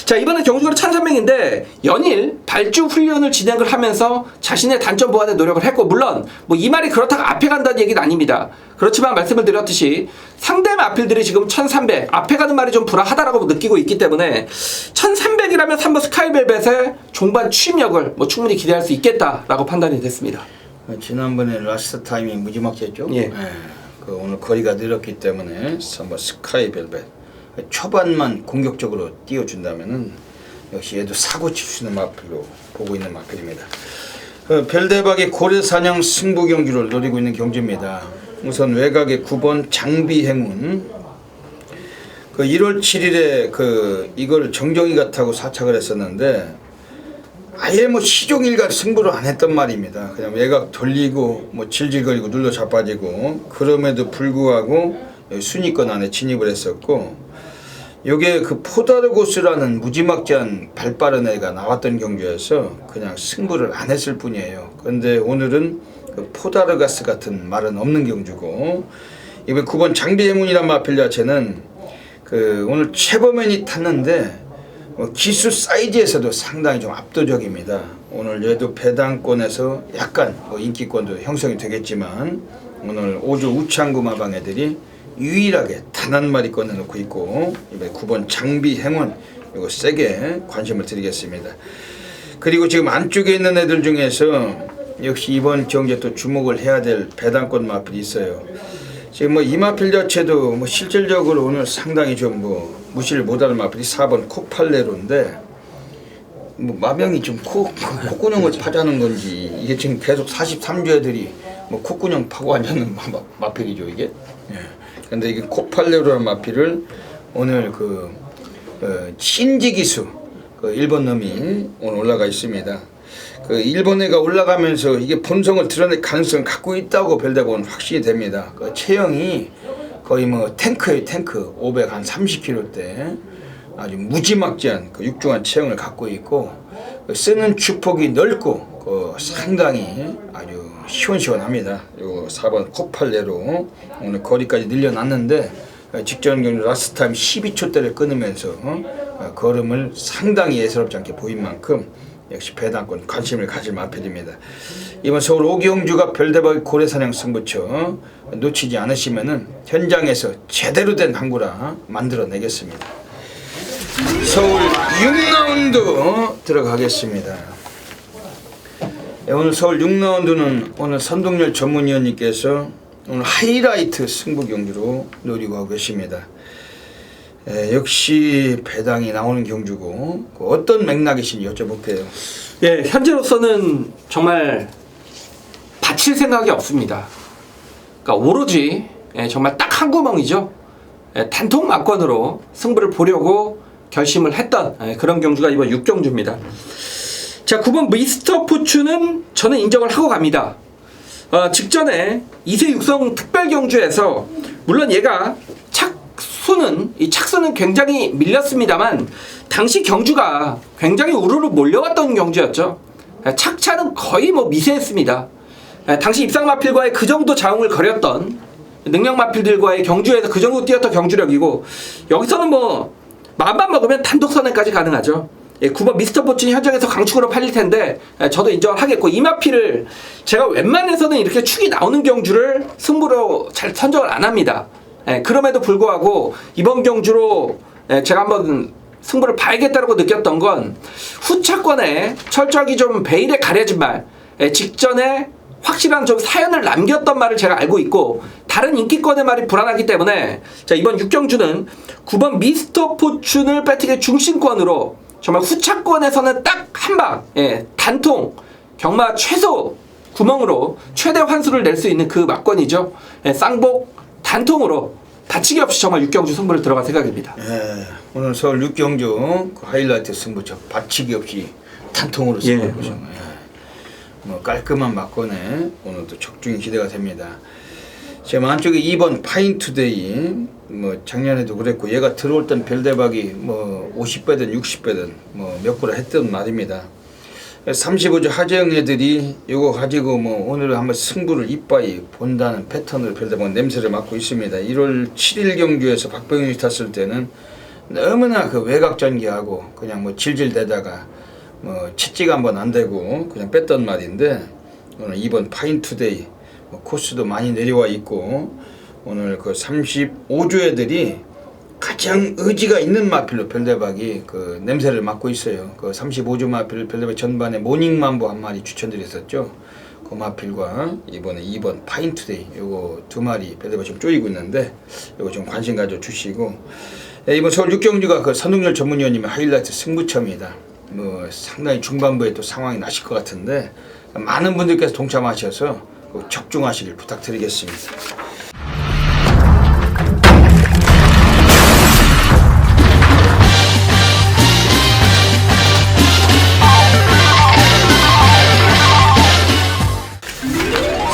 자, 이번에 경주가 1300인데 연일 발주 훈련을 진행을 하면서 자신의 단점 보완에 노력을 했고, 물론 뭐 이 말이 그렇다고 앞에 간다는 얘기는 아닙니다. 그렇지만 말씀을 드렸듯이 상대 마필들이 지금 1300 앞에 가는 말이 좀 불안하다라고 느끼고 있기 때문에 1300이라면 3번 스카이벨벳의 종반 취임력을 뭐 충분히 기대할 수 있겠다라고 판단이 됐습니다. 지난번에 라스트 타임이 무지막지했죠. 예. 그 오늘 거리가 늘었기 때문에 3번 스카이벨벳 초반만 공격적으로 띄워준다면은 역시 얘도 사고 칠 수 있는 마필로 보고 있는 마필입니다. 별대박이 고래사냥 승부 경주를 노리고 있는 경주입니다. 우선 외곽의 9번 장비행운. 그 1월 7일에 그 이걸 정정이가 타고 사착을 했었는데 아예 뭐 시종일관 승부를 안 했단 말입니다. 그냥 외곽 돌리고 뭐 질질거리고 눌러 자빠지고 그럼에도 불구하고 순위권 안에 진입을 했었고, 요게 그 포다르고스라는 무지막지한 발빠른 애가 나왔던 경주에서 그냥 승부를 안 했을 뿐이에요. 그런데 오늘은 그 포다르가스 같은 말은 없는 경주고, 이번 9번 장비행운이란 마필 자체는 그 오늘 최범현이 탔는데 기수 사이즈에서도 상당히 좀 압도적입니다. 오늘 얘도 배당권에서 약간 인기권도 형성이 되겠지만 오늘 5조 우창구 마방 애들이 유일하게 단 한 마리 꺼내놓고 있고, 이번에 9번 장비행운 이거 세게 관심을 드리겠습니다. 그리고 지금 안쪽에 있는 애들 중에서 역시 이번 경기에 또 주목을 해야 될 배당권 마필이 있어요. 지금 뭐 이 마필 자체도 뭐 실질적으로 오늘 상당히 좀 뭐 무시를 못하는 마필이 4번 코팔레로인데, 뭐 마병이 좀 콧구녕을 파자는 건지 이게 지금 계속 43주 애들이 뭐 콧구녕 파고 앉는 마필이죠 이게. 예. 근데 이게 코팔레로라는 마필을 오늘 그 신지기수 그 일본 놈이 오늘 올라가 있습니다. 그 일본 애가 올라가면서 이게 본성을 드러낼 가능성을 갖고 있다고 별대본 확신이 됩니다. 그 체형이 거의 뭐 탱크예요, 탱크. 530kg대 아주 무지막지한 그 육중한 체형을 갖고 있고, 쓰는 주폭이 넓고 그 상당히 아주 시원시원합니다. 요 4번 코팔레로 오늘 거리까지 늘려놨는데 직전 경기 라스트 타임 12초대를 끊으면서 걸음을 상당히 예사롭지 않게 보인 만큼 역시 배당권 관심을 가질 마필입니다. 이번 서울 오경주가 별대박 고래사냥 승부처 놓치지 않으시면은 현장에서 제대로 된 항구라 만들어내겠습니다. 서울 6라운드 들어가겠습니다. 오늘 서울 6라운드는 오늘 선동열 전문위원님께서 오늘 하이라이트 승부 경주로 노리고 하고 계십니다. 역시 배당이 나오는 경주고 어떤 맥락이신지 여쭤볼게요. 예, 현재로서는 정말 바칠 생각이 없습니다. 그러니까 오로지 정말 딱 한 구멍이죠. 단통 막권으로 승부를 보려고 결심을 했던 그런 경주가 이번 6경주입니다. 자, 9번 미스터 포춘은 저는 인정을 하고 갑니다. 직전에 2세 육성 특별 경주에서 물론 얘가 착수는 굉장히 밀렸습니다만 당시 경주가 굉장히 우르르 몰려왔던 경주였죠. 착차는 거의 뭐 미세했습니다. 당시 입상마필과의 그 정도 자웅을 거렸던 능력마필들과의 경주에서 그 정도 뛰었던 경주력이고, 여기서는 뭐 마음만 먹으면 단독 선행까지 가능하죠. 9번 미스터 포춘이 현장에서 강축으로 팔릴 텐데 저도 인정을 하겠고, 이 마필을 제가 웬만해서는 이렇게 축이 나오는 경주를 승부로 잘 선정을 안 합니다. 그럼에도 불구하고 이번 경주로 제가 한번 승부를 봐야겠다고 느꼈던 건 후차권에 철저하게 좀 베일에 가려진 말, 직전에 확실한 좀 사연을 남겼던 말을 제가 알고 있고 다른 인기권의 말이 불안하기 때문에 자, 이번 6경주는 9번 미스터 포춘을 배팅의 중심권으로 정말 후차권에서는 딱 한방 단통 경마 최소 구멍으로 최대 환수를 낼 수 있는 그 막권이죠. 쌍복 단통으로 다치기 없이 정말 6경주 승부를 들어갈 생각입니다. 오늘 서울 6경주 그 하이라이트 승부처 다치기 없이 단통으로 승부를 보셨네요. 뭐 깔끔한 막권에 오늘도 적중이 기대가 됩니다. 지금 안쪽에 2번 파인투데이 뭐 작년에도 그랬고 얘가 들어올 땐 별대박이 뭐 50배든 60배든 뭐 몇 구라 했던 말입니다. 35주 하재영 애들이 이거 가지고 뭐 오늘 한번 승부를 이빠이 본다는 패턴으로 별대박 냄새를 맡고 있습니다. 1월 7일 경주에서 박병윤이 탔을 때는 너무나 그 외곽 전개하고 그냥 뭐 질질대다가 뭐 채찌가 한번 안 되고 그냥 뺐던 말인데 오늘 2번 파인투데이 뭐 코스도 많이 내려와 있고 오늘 그 35주 애들이 가장 의지가 있는 마필로 별대박이 그 냄새를 맡고 있어요. 그 35주 마필 별대박 전반에 모닝맘보 한 마리 추천드렸었죠. 그 마필과 이번에 2번 파인투데이 요거 두 마리 별대박 좀 쪼이고 있는데 요거 좀 관심 가져 주시고 이번 서울 6경주가 그 선동열 전문위원님의 하이라이트 승부처입니다. 뭐 상당히 중반부에 또 상황이 나실 것 같은데 많은 분들께서 동참하셔서 꼭 적중하시길 부탁드리겠습니다.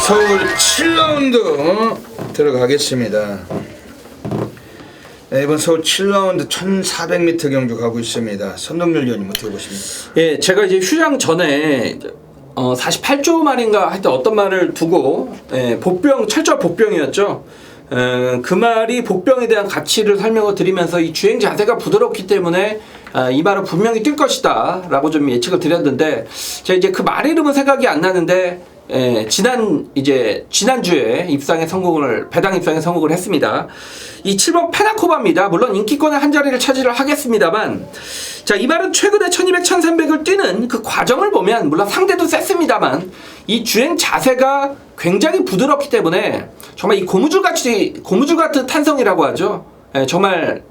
서울 7라운드 들어가겠습니다. 네, 이번 서울 7라운드 1400m 경주 가고 있습니다. 선동열 위원님 어떻게 보십니까? 예, 제가 이제 휴장 전에 48조 말인가 하여튼 어떤 말을 두고 복병 철저 복병이었죠. 그 말이 복병에 대한 가치를 설명을 드리면서 이 주행 자세가 부드럽기 때문에 이 말은 분명히 뛸 것이다 라고 좀 예측을 드렸는데 제가 이제 그 말 이름은 생각이 안 나는데 지난주에 배당 입상에 성공을 했습니다. 이 7번 페나코바입니다. 물론 인기권의 한 자리를 차지를 하겠습니다만, 자, 이 말은 최근에 1200, 1300을 뛰는 그 과정을 보면, 물론 상대도 셌습니다만, 이 주행 자세가 굉장히 부드럽기 때문에, 정말 이 고무줄 같은 탄성이라고 하죠. 정말,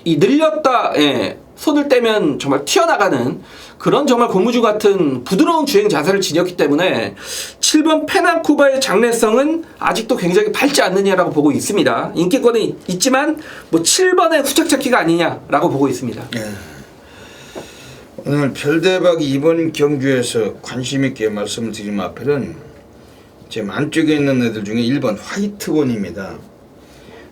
이 늘렸다, 손을 떼면 정말 튀어나가는 그런 정말 고무줄 같은 부드러운 주행 자세를 지녔기 때문에 7번 페나코바의 장래성은 아직도 굉장히 밝지 않느냐라고 보고 있습니다. 인기권은 있지만 뭐 7번의 후착착기가 아니냐라고 보고 있습니다. 오늘 별대박이 이번 경주에서 관심 있게 말씀을 드리는 앞에는 지금 안쪽에 있는 애들 중에 1번 화이트본입니다.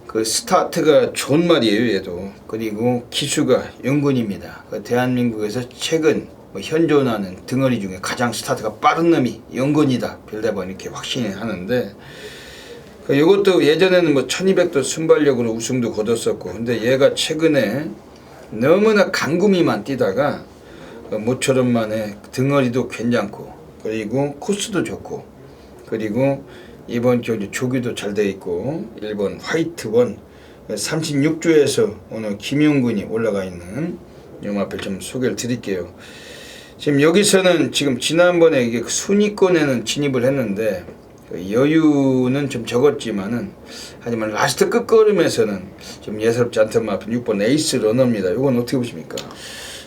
그 스타트가 좋은 말이에요, 얘도. 그리고 기수가 연근입니다. 그 대한민국에서 최근 뭐 현존하는 등어리 중에 가장 스타트가 빠른 놈이 연근이다. 별대박 이렇게 확신을 하는데, 그 이것도 예전에는 뭐 1200도 순발력으로 우승도 거뒀었고, 근데 얘가 최근에 너무나 강구미만 뛰다가 모처럼만에 등어리도 괜찮고, 그리고 코스도 좋고, 그리고 이번 경주 조기도 잘 돼 있고 1번 화이트원 36주에서 오늘 김용근이 올라가 있는 영화표 좀 소개를 드릴게요. 지금 여기서는 지금 지난번에 이게 순위권에는 진입을 했는데 여유는 좀 적었지만은 하지만 라스트 끝걸음에서는 좀 예사롭지 않던 마표 6번 에이스 러너입니다. 이건 어떻게 보십니까?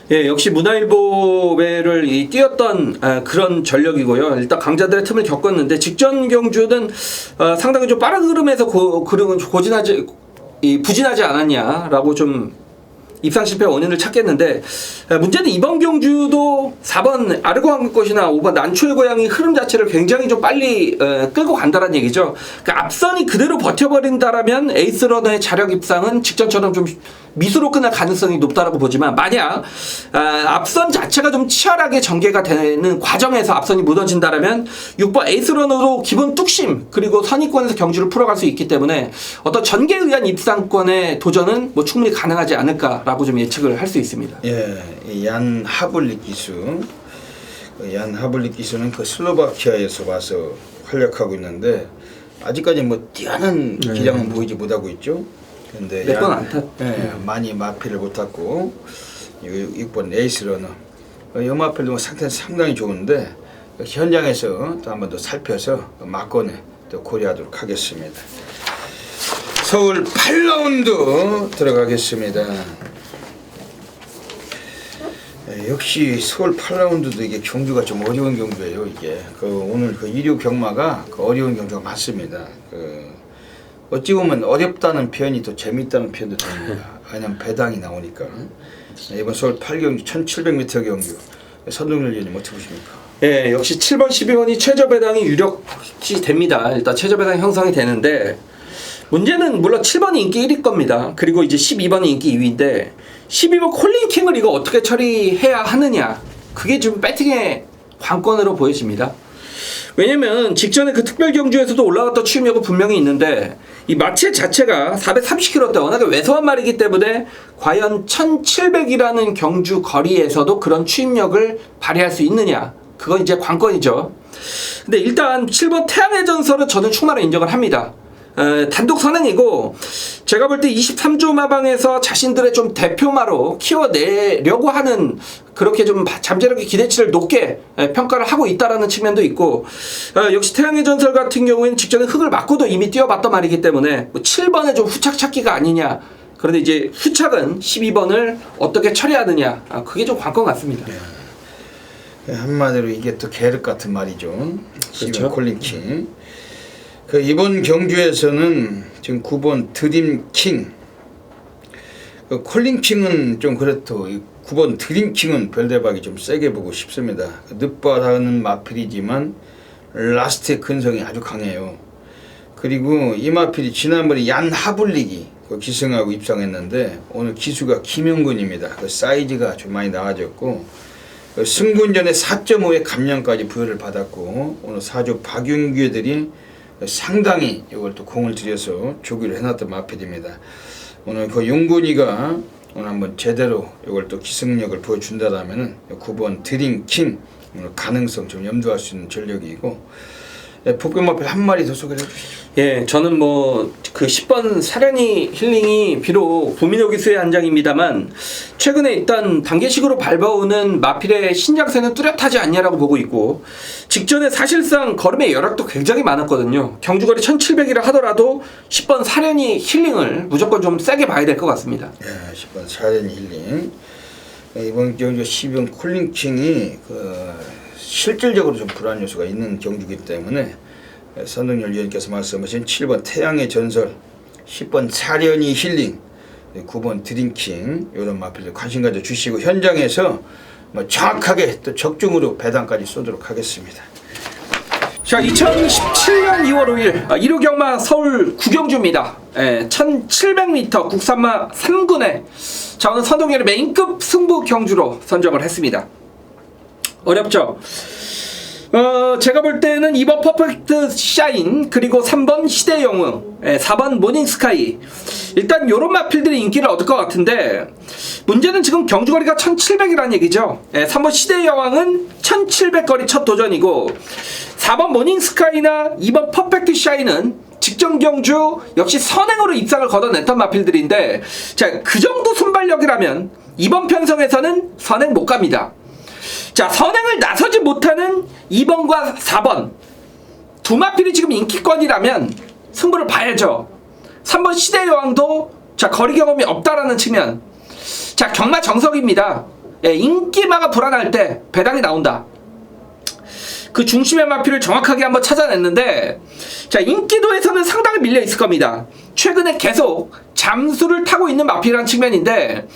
예, 역시 문화일보배를 뛰었던 그런 전력이고요. 일단 강자들의 틈을 겪었는데 직전 경주는 상당히 좀 빠른 흐름에서 부진하지 않았냐라고 좀 입상 실패 원인을 찾겠는데 문제는 이번 경주도 4번 아르고한 것이나 5번 난초의 고양이 흐름 자체를 굉장히 좀 빨리 끌고 간다는 얘기죠. 그러니까 앞선이 그대로 버텨버린다라면 에이스 러너의 자력 입상은 직전처럼 좀 미수로 끝날 가능성이 높다라고 보지만 만약 앞선 자체가 좀 치열하게 전개가 되는 과정에서 앞선이 무너진다라면 6번 에이스 러너도 기본 뚝심 그리고 선의권에서 경주를 풀어갈 수 있기 때문에 어떤 전개에 의한 입상권의 도전은 뭐 충분히 가능하지 않을까라고 좀 예측을 할 수 있습니다. 예, 얀 하블릭 기수, 얀 하블릭 기수는 그 슬로바키아에서 와서 활약하고 있는데 아직까지 뭐 뛰어난 기량은 보이지 못하고 있죠. 근데 몇 번 안 탔. 많이 마피를 못 탔고 6번 에이스 러너 연마필도 상태는 상당히 좋은데 현장에서 또 한 번 더 살펴서 막권에 또 고려하도록 하겠습니다. 서울 8라운드 들어가겠습니다. 역시 서울 8라운드도 이게 경주가 좀 어려운 경주예요. 이게 오늘 그 1류 경마가 어려운 경주가 많습니다. 어찌 보면 어렵다는 표현이 또 재밌다는 표현도 됩니다. 왜냐면 배당이 나오니까. 이번 서울 8경주 1700m 경주 선동열 위원님 어떻게 보십니까? 예, 역시 7번, 12번이 최저 배당이 유력시 됩니다. 일단 최저 배당 형성이 되는데 문제는 물론 7번이 인기 1위 겁니다. 그리고 이제 12번이 인기 2위인데 12번 콜린킹을 이거 어떻게 처리해야 하느냐, 그게 좀 배팅의 관건으로 보여집니다. 왜냐면 직전에 그 특별 경주에서도 올라갔던 추임력은 분명히 있는데 이 마체 자체가 430km대 워낙에 왜소한 말이기 때문에 과연 1700이라는 경주 거리에서도 그런 추임력을 발휘할 수 있느냐, 그건 이제 관건이죠. 근데 일단 7번 태양의 전설은 저는 충분히 인정을 합니다. 단독 선행이고 제가 볼 때 23주 마방에서 자신들의 좀 대표마로 키워내려고 하는, 그렇게 좀 잠재력의 기대치를 높게 평가를 하고 있다라는 측면도 있고, 역시 태양의 전설 같은 경우에는 직전에 흙을 맞고도 이미 뛰어봤단 말이기 때문에 뭐 7번에 좀 후착 찾기가 아니냐. 그런데 이제 후착은 12번을 어떻게 처리하느냐, 그게 좀 관건 같습니다. 한마디로 이게 또 계륵 같은 말이죠. 그렇죠. 콜린킹. 그 이번 경주에서는 지금 9번 드림킹, 그 콜린킹은 좀 그렇도 9번 드림킹은 별대박이 좀 세게 보고 싶습니다. 늦바라는 마필이지만 라스트의 근성이 아주 강해요. 그리고 이 마필이 지난번에 얀 하블릭이 기승하고 입상했는데 오늘 기수가 김영근입니다. 그 사이즈가 좀 많이 나아졌고 승군전에 4.5의 감량까지 부여를 받았고 오늘 4조 박윤규 애들이 상당히 이걸 또 공을 들여서 조기를 해놨던 마필입니다. 오늘 그 용군이가 오늘 한번 제대로 이걸 또 기승력을 보여준다라면은 9번 드림킹 오늘 가능성 좀 염두할 수 있는 전력이고, 복병 마필 한 마리 더 소개해 주시죠. 예, 저는 뭐 그 10번 사련이 힐링이 비록 부민호 기수의 한 장입니다만 최근에 일단 단계식으로 밟아오는 마필의 신장세는 뚜렷하지 않냐라고 보고 있고, 직전에 사실상 걸음의 여력도 굉장히 많았거든요. 경주거리 1700이라 하더라도 10번 사련이 힐링을 무조건 좀 세게 봐야 될 것 같습니다. 예, 10번 사련이 힐링. 이번 경주 12번 콜린킹이 실질적으로 좀 불안 요소가 있는 경주이기 때문에 선동열 위원께서 말씀하신 7번 태양의 전설, 10번 사련이 힐링, 9번 드림킹 이런 마필들 관심 가져 주시고 현장에서 뭐 정확하게 또 적중으로 배당까지 쏘도록 하겠습니다. 자, 2017년 2월 5일 1호 경마 서울 구경주입니다. 1700m 국산마 3군에 자, 오늘 선동열의 메인급 승부 경주로 선정을 했습니다. 어렵죠? 제가 볼 때는 2번 퍼펙트 샤인, 그리고 3번 시대의 영웅, 4번 모닝스카이, 일단 요런 마필들이 인기를 얻을 것 같은데 문제는 지금 경주거리가 1700이라는 얘기죠. 3번 시대의 여왕은 1700거리 첫 도전이고 4번 모닝스카이나 2번 퍼펙트 샤인은 직전 경주 역시 선행으로 입상을 거둬냈던 마필들인데, 자, 그 정도 순발력이라면 이번 편성에서는 선행 못 갑니다. 자, 선행을 나서지 못하는 2번과 4번 두 마필이 지금 인기권이라면 승부를 봐야죠. 3번 시대의 여왕도 자, 거리 경험이 없다라는 측면. 자, 경마 정석입니다. 인기마가 불안할 때 배당이 나온다. 그 중심의 마필을 정확하게 한번 찾아냈는데, 자, 인기도에서는 상당히 밀려 있을 겁니다. 최근에 계속 잠수를 타고 있는 마필이라는 측면인데,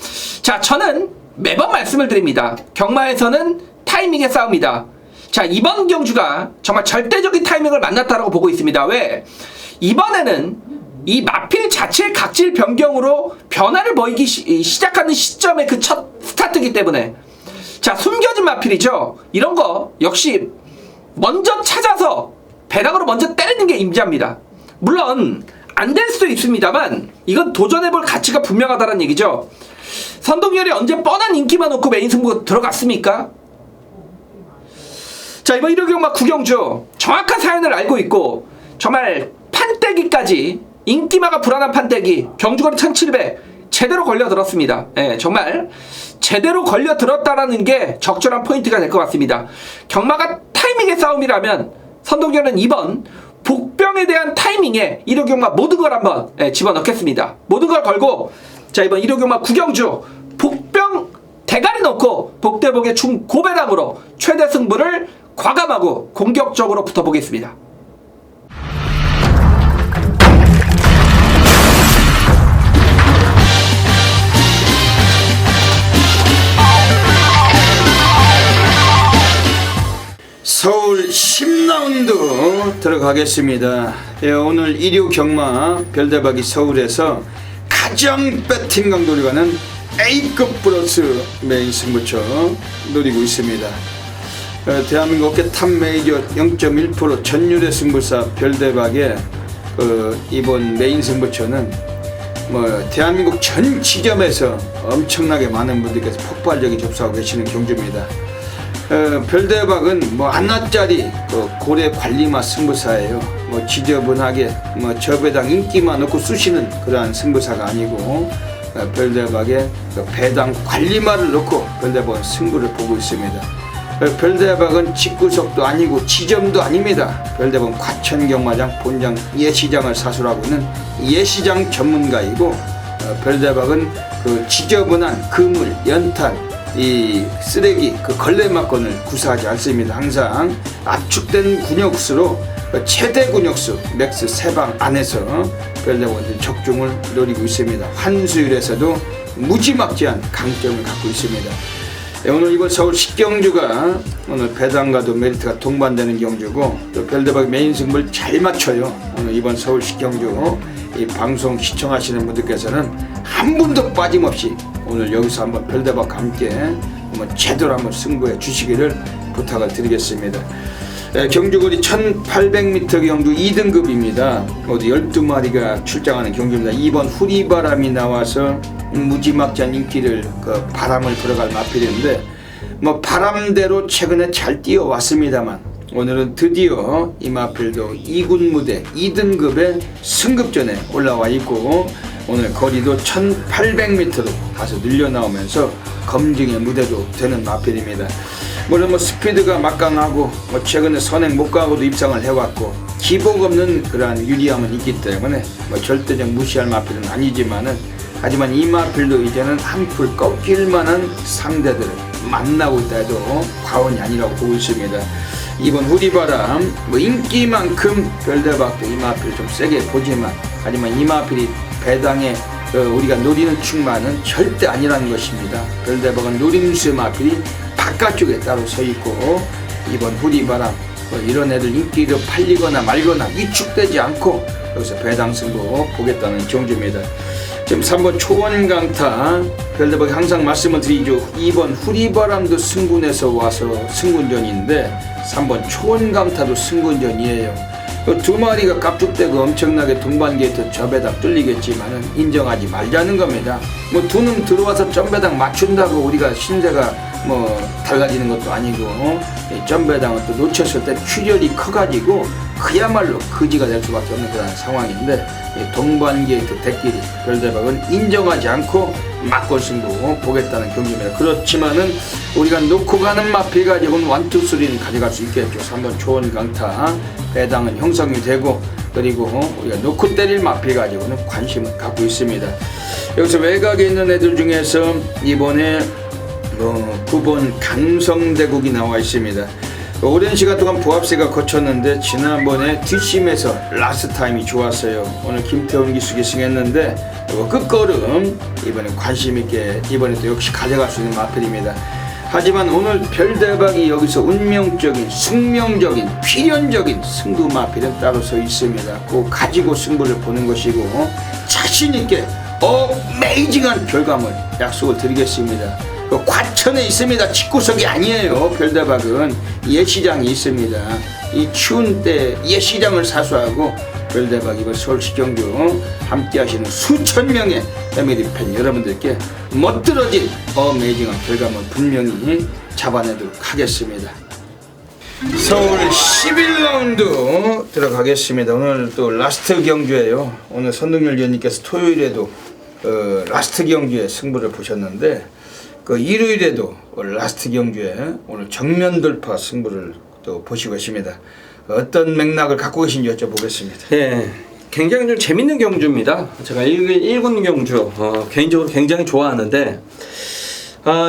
자, 저는 매번 말씀을 드립니다. 경마에서는 타이밍의 싸움이다. 자, 이번 경주가 정말 절대적인 타이밍을 만났다라고 보고 있습니다. 왜? 이번에는 이 마필 자체의 각질 변경으로 변화를 보이기 시작하는 시점의 그 첫 스타트이기 때문에, 자, 숨겨진 마필이죠. 이런 거 역시 먼저 찾아서 배당으로 먼저 때리는 게 임자입니다. 물론 안 될 수도 있습니다만 이건 도전해볼 가치가 분명하다는 얘기죠. 선동열이 언제 뻔한 인기만 놓고 메인 승부가 들어갔습니까? 자, 이번 1호 경마 구경주 정확한 사연을 알고 있고 정말 판때기까지, 인기마가 불안한 판때기, 경주거리 1700 제대로 걸려들었습니다. 정말 제대로 걸려들었다라는 게 적절한 포인트가 될 것 같습니다. 경마가 타이밍의 싸움이라면 선동열은 이번 복병에 대한 타이밍에 1호 경마 모든 걸 한번 집어넣겠습니다. 모든 걸 걸고, 자, 이번 1호 경마 구경주 복병 대가리 넣고 복대복의 중고배당으로 최대 승부를 과감하고 공격적으로 붙어보겠습니다. 서울 10라운드 들어가겠습니다. 예, 오늘 1류 경마 별대박이 서울에서 가장 배팅 강도를 가는 A급 플러스 메인 승부처 노리고 있습니다. 대한민국 업계 탑 메이저 0.1% 전율의 승부사 별대박의 이번 메인 승부처는 대한민국 전 지점에서 엄청나게 많은 분들께서 폭발적인 접수하고 계시는 경주입니다. 별대박은 안나짜리 고래 관리마 승부사예요. 지저분하게 저배당 인기만 놓고 쑤시는 그러한 승부사가 아니고 별대박의 배당 관리마를 놓고 별대박은 승부를 보고 있습니다. 별대박은 집구석도 아니고 지점도 아닙니다. 별대박은 과천경마장 본장 예시장을 사수하고 있는 예시장 전문가이고, 별대박은 그 지저분한 그물, 연탄, 이 쓰레기, 그 걸레막건을 구사하지 않습니다. 항상 압축된 군역수로 최대 군역수 맥스 3방 안에서 별대박은 적중을 노리고 있습니다. 환수율에서도 무지막지한 강점을 갖고 있습니다. 오늘 이번 서울 10경주가 오늘 배당과도 메리트가 동반되는 경주고, 또 별대박 메인 승부를 잘 맞춰요. 오늘 이번 서울 10경주 이 방송 시청하시는 분들께서는 한 분도 빠짐없이 오늘 여기서 한번 별대박과 함께 한번 제대로 한번 승부해 주시기를 부탁을 드리겠습니다. 경주거리 1800m 경주 2등급입니다. 어디 12마리가 출장하는 경주입니다. 2번 후리바람이 나와서 무지막지한 인기를 바람을 불어갈 마필인데 바람대로 최근에 잘 뛰어왔습니다만, 오늘은 드디어 이 마필도 2군 무대 2등급의 승급전에 올라와 있고, 오늘 거리도 1800m로 다소 늘려나오면서 검증의 무대도 되는 마필입니다. 물론 스피드가 막강하고 최근에 선행 목각으로도 입상을 해왔고 기복 없는 그러한 유리함은 있기 때문에 절대적 무시할 마필은 아니지만은, 하지만 이 마필도 이제는 한풀 꺾일 만한 상대들을 만나고 있다 해도 과언이 아니라고 보고 있습니다. 이번 후리바람 인기만큼 별대박도 이 마필을 좀 세게 보지만, 하지만 이 마필이 배당에 우리가 노리는 충만은 절대 아니라는 것입니다. 별대박은 노림수 마필이 바깥쪽에 따로 서 있고, 이번 후리바람 이런 애들 인기로 팔리거나 말거나 위축되지 않고 여기서 배당 승부 보겠다는 경주입니다. 지금 3번 초원강타 별대박이 항상 말씀을 드리죠. 2번 후리바람도 승군에서 와서 승군전인데 3번 초원강타도 승군전이에요. 두 마리가 깝죽대고 엄청나게 동반게이트 저배당 뚫리겠지만은 인정하지 말자는 겁니다. 두 놈 들어와서 점배당 맞춘다고 우리가 신세가 달라지는 것도 아니고, 점배당은 또 놓쳤을 때 출혈이 커가지고 그야말로 거지가 될 수밖에 없는 그런 상황인데, 동반게이트 대끼리 별대박은 인정하지 않고 맞골 승부 보겠다는 경기입니다. 그렇지만은 우리가 놓고 가는 마필 가지고는 1, 2, 3는 가져갈 수 있겠죠. 3번 초원강타 배당은 형성이 되고, 그리고 우리가 놓고 때릴 마필 가지고는 관심을 갖고 있습니다. 여기서 외곽에 있는 애들 중에서 이번에 9번 강성대국이 나와 있습니다. 오랜 시간 동안 부합세가 거쳤는데 지난번에 뒷심에서 라스트 타임이 좋았어요. 오늘 김태훈 기수기 승했는데 끝걸음 이번에 관심있게 이번에 또 역시 가져갈 수 있는 마필입니다. 하지만 오늘 별대박이 여기서 운명적인 숙명적인 필연적인 승부 마필은 따로 서 있습니다. 그거 가지고 승부를 보는 것이고, 자신있게 어메이징한 결과물 약속을 드리겠습니다. 과천에 있습니다. 집구석이 아니에요. 별대박은 예시장이 있습니다. 이 추운 때 예시장을 사수하고 별대박 이번 서울시 경주 함께 하시는 수천 명의 패밀리 팬 여러분들께 멋들어진 어메이징한 결과물 분명히 잡아내도록 하겠습니다. 서울 11라운드 들어가겠습니다. 오늘 또 라스트 경주예요. 오늘 선동열 위원님께서 토요일에도 라스트 경주에 승부를 보셨는데, 일요일에도 라스트 경주에 오늘 정면 돌파 승부를 또 보시고 계십니다. 어떤 맥락을 갖고 계신지 여쭤보겠습니다. 예, 굉장히 좀 재밌는 경주입니다. 제가 1군 경주 개인적으로 굉장히 좋아하는데,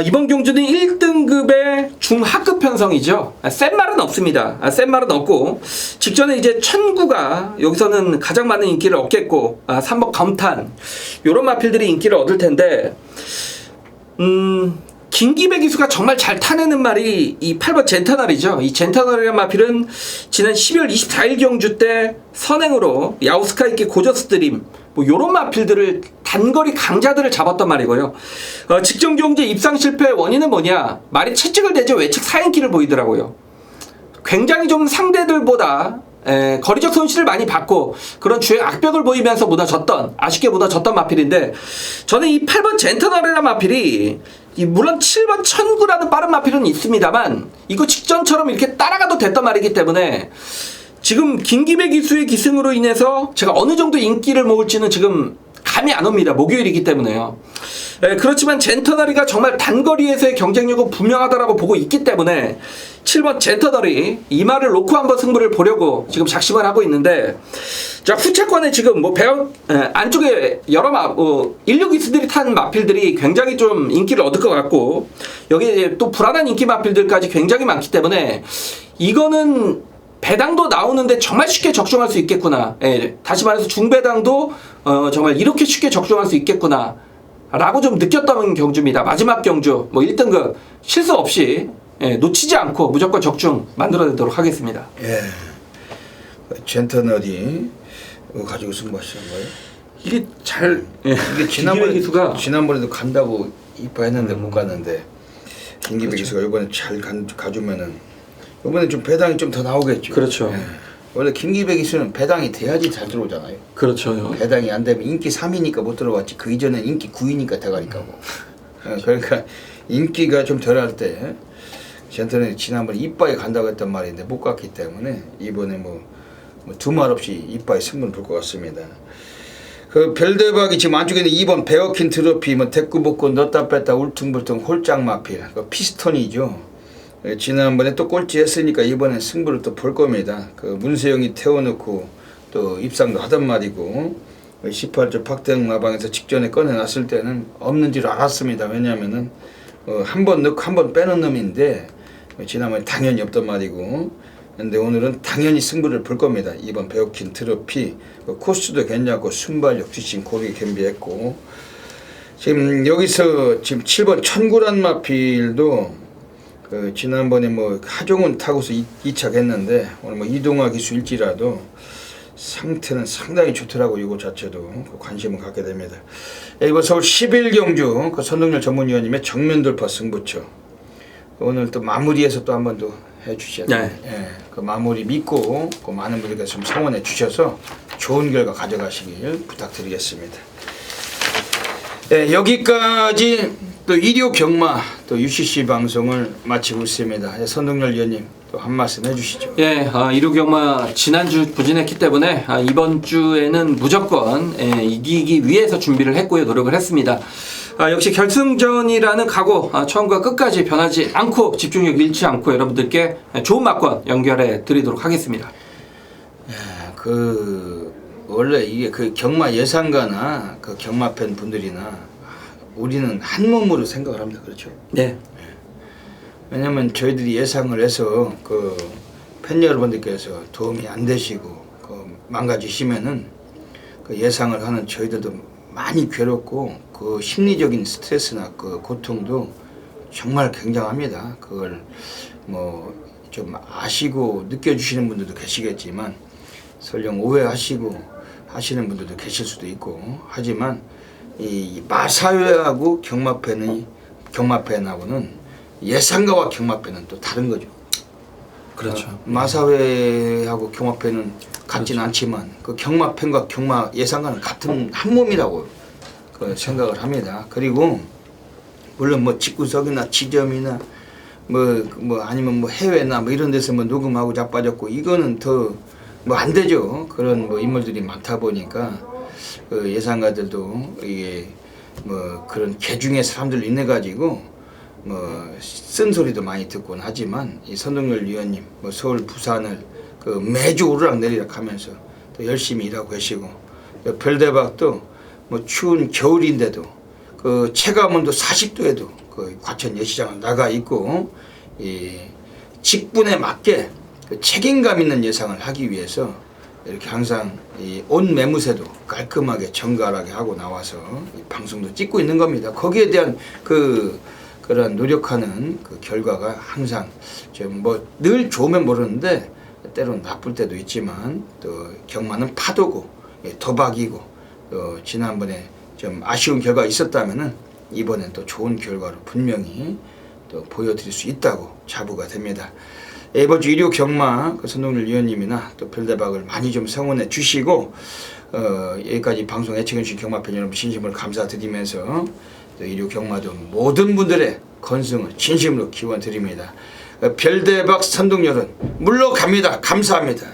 이번 경주는 1등급의 중하급 편성이죠. 센 말은 없습니다. 센 말은 없고, 직전에 이제 천구가 여기서는 가장 많은 인기를 얻겠고, 3번 검탄 요런 마필들이 인기를 얻을 텐데, 김기배 기수가 정말 잘 타내는 말이 이 8번 젠터널이죠. 이 젠터널이라는 마필은 지난 12월 24일 경주 때 선행으로 야우스카이키 고저스트림 뭐 요런 마필들을 단거리 강자들을 잡았단 말이고요. 직전 경주 입상 실패의 원인은 뭐냐? 말이 채찍을 대지 외측 사행기를 보이더라고요. 굉장히 좀 상대들보다 거리적 손실을 많이 받고 그런 주행 악벽을 보이면서 아쉽게 무너졌던 마필인데, 저는 이 8번 젠터널이라는 마필이 물론 7번 천구라는 빠른 마필은 있습니다만 이거 직전처럼 이렇게 따라가도 됐단 말이기 때문에 지금 김기배 기수의 기승으로 인해서 제가 어느 정도 인기를 모을지는 지금 감이 안 옵니다. 목요일이기 때문에요. 그렇지만 젠터널이가 정말 단거리에서의 경쟁력은 분명하다라고 보고 있기 때문에 7번 젠터널이 이 말을 놓고 한번 승부를 보려고 지금 작심을 하고 있는데, 자, 후차권에 지금 뭐 안쪽에 여러 인류 기수들이 탄 마필들이 굉장히 좀 인기를 얻을 것 같고, 여기에 또 불안한 인기 마필들까지 굉장히 많기 때문에 이거는 배당도 나오는데 정말 쉽게 적중할 수 있겠구나. 다시 말해서 중배당도 정말 이렇게 쉽게 적중할 수 있겠구나 라고 좀 느꼈던 경주입니다. 마지막 경주 뭐 1등급 실수 없이 놓치지 않고 무조건 적중 만들어내도록 하겠습니다. 예. 젠터널이 가지고 승부하시는 거예요? 이게 잘 이게 김기배 기수가 지난번에도 간다고 이뻐했는데 못 갔는데, 김기배 그렇죠. 기수가 이번에 잘 가주면은 이번에 좀 배당이 좀 더 나오겠죠. 그렇죠. 예. 원래 김기배 기수는 배당이 돼야지 잘 들어오잖아요. 그렇죠. 배당이 안 되면 인기 3위니까 못 들어왔지, 그 이전엔 인기 9위니까 대가니까고. 그러니까 인기가 좀 덜할 때 젠터널이 지난번에 이빠이 간다고 했단 말인데 못 갔기 때문에 이번에 뭐 두말 없이 이빠이 승부를 볼 것 같습니다. 그 별대박이 지금 안쪽에는 2번 베어킨 트로피, 뭐 대꾸복권 넣었다 뺐다 울퉁불퉁 홀짝 마필, 그 피스톤이죠. 지난번에 또 꼴찌 했으니까 이번엔 승부를 또 볼 겁니다. 그 문세영이 태워놓고 또 입상도 하단 말이고, 18조 박대영 마방에서 직전에 꺼내놨을 때는 없는 줄 알았습니다. 왜냐하면은 한 번 넣고 한 번 빼는 놈인데 지난번에 당연히 없단 말이고, 근데 오늘은 당연히 승부를 볼 겁니다. 이번 베어킨 트로피 코스도 괜찮고 순발력 뒷심 고르게 겸비했고, 지금 여기서 지금 7번 천구란 마필도 그 지난번에 뭐 하종은 타고서 이착했는데 오늘 뭐 이동화 기수일지라도 상태는 상당히 좋더라고. 이거 자체도 관심을 갖게 됩니다. 이번 서울 11경주 그 선동열 전문위원님의 정면 돌파 승부처 오늘 또 마무리해서 또 한 번 더 해주셔야 돼요. 네. 예, 그 마무리 믿고 그 많은 분들께서 좀 성원해 주셔서 좋은 결과 가져가시길 부탁드리겠습니다. 예, 여기까지 또 일요 경마 또 UCC 방송을 마치고 있습니다. 예, 선동열 위원님 또 한 말씀 해주시죠. 예, 일요경마 지난주 부진했기 때문에 이번 주에는 무조건 이기기 위해서 준비를 했고요, 노력을 했습니다. 역시 결승전이라는 각오 처음과 끝까지 변하지 않고 집중력 잃지 않고 여러분들께 좋은 막권 연결해 드리도록 하겠습니다. 예, 원래 이게 그 경마 예상가나 그 경마 팬 분들이나 우리는 한 몸으로 생각을 합니다. 그렇죠? 네. 왜냐면 저희들이 예상을 해서 그 팬 여러분들께서 도움이 안 되시고 망가지시면은 그 예상을 하는 저희들도 많이 괴롭고 그 심리적인 스트레스나 그 고통도 정말 굉장합니다. 그걸 뭐 좀 아시고 느껴주시는 분들도 계시겠지만 설령 오해하시고 하시는 분들도 계실 수도 있고, 하지만 이 마사회하고 경마팬하고는 예상가와 경마팬은 또 다른 거죠. 그렇죠. 마사회하고 경마팬은 같지는 않지만 그 경마팬과 경마 예상가는 같은 한 몸이라고 생각을 합니다. 그리고 물론 뭐 집구석이나 지점이나 뭐 아니면 뭐 해외나 뭐 이런 데서 뭐 녹음하고 자빠졌고 이거는 더 뭐 안 되죠. 그런 뭐 인물들이 많다 보니까 그 예상가들도 이게 뭐 그런 개중의 사람들 인해 가지고 뭐 쓴소리도 많이 듣곤 하지만 이 선동열 위원님 뭐 서울 부산을 그 매주 오르락내리락 하면서 또 열심히 일하고 계시고, 별대박도 뭐 추운 겨울인데도 그 체감온도 40도에도 그 과천 예시장을 나가 있고, 이 직분에 맞게 그 책임감 있는 예상을 하기 위해서 이렇게 항상 이 온 매무새도 깔끔하게 정갈하게 하고 나와서 이 방송도 찍고 있는 겁니다. 거기에 대한 그 그런 노력하는 그 결과가 항상 좀 뭐 늘 좋으면 모르는데 때로는 나쁠 때도 있지만 또 경마는 파도고 도박이고 또 지난번에 좀 아쉬운 결과가 있었다면은 이번엔 또 좋은 결과로 분명히 또 보여드릴 수 있다고 자부가 됩니다. 이번 주 일요 경마 그 선동열 위원님이나 또 별대박을 많이 좀 성원해 주시고 여기까지 방송 애청해주신 경마팬 여러분 진심으로 감사드리면서 또 일요 경마도 모든 분들의 건승을 진심으로 기원드립니다. 별대박 선동열은 물러갑니다. 감사합니다.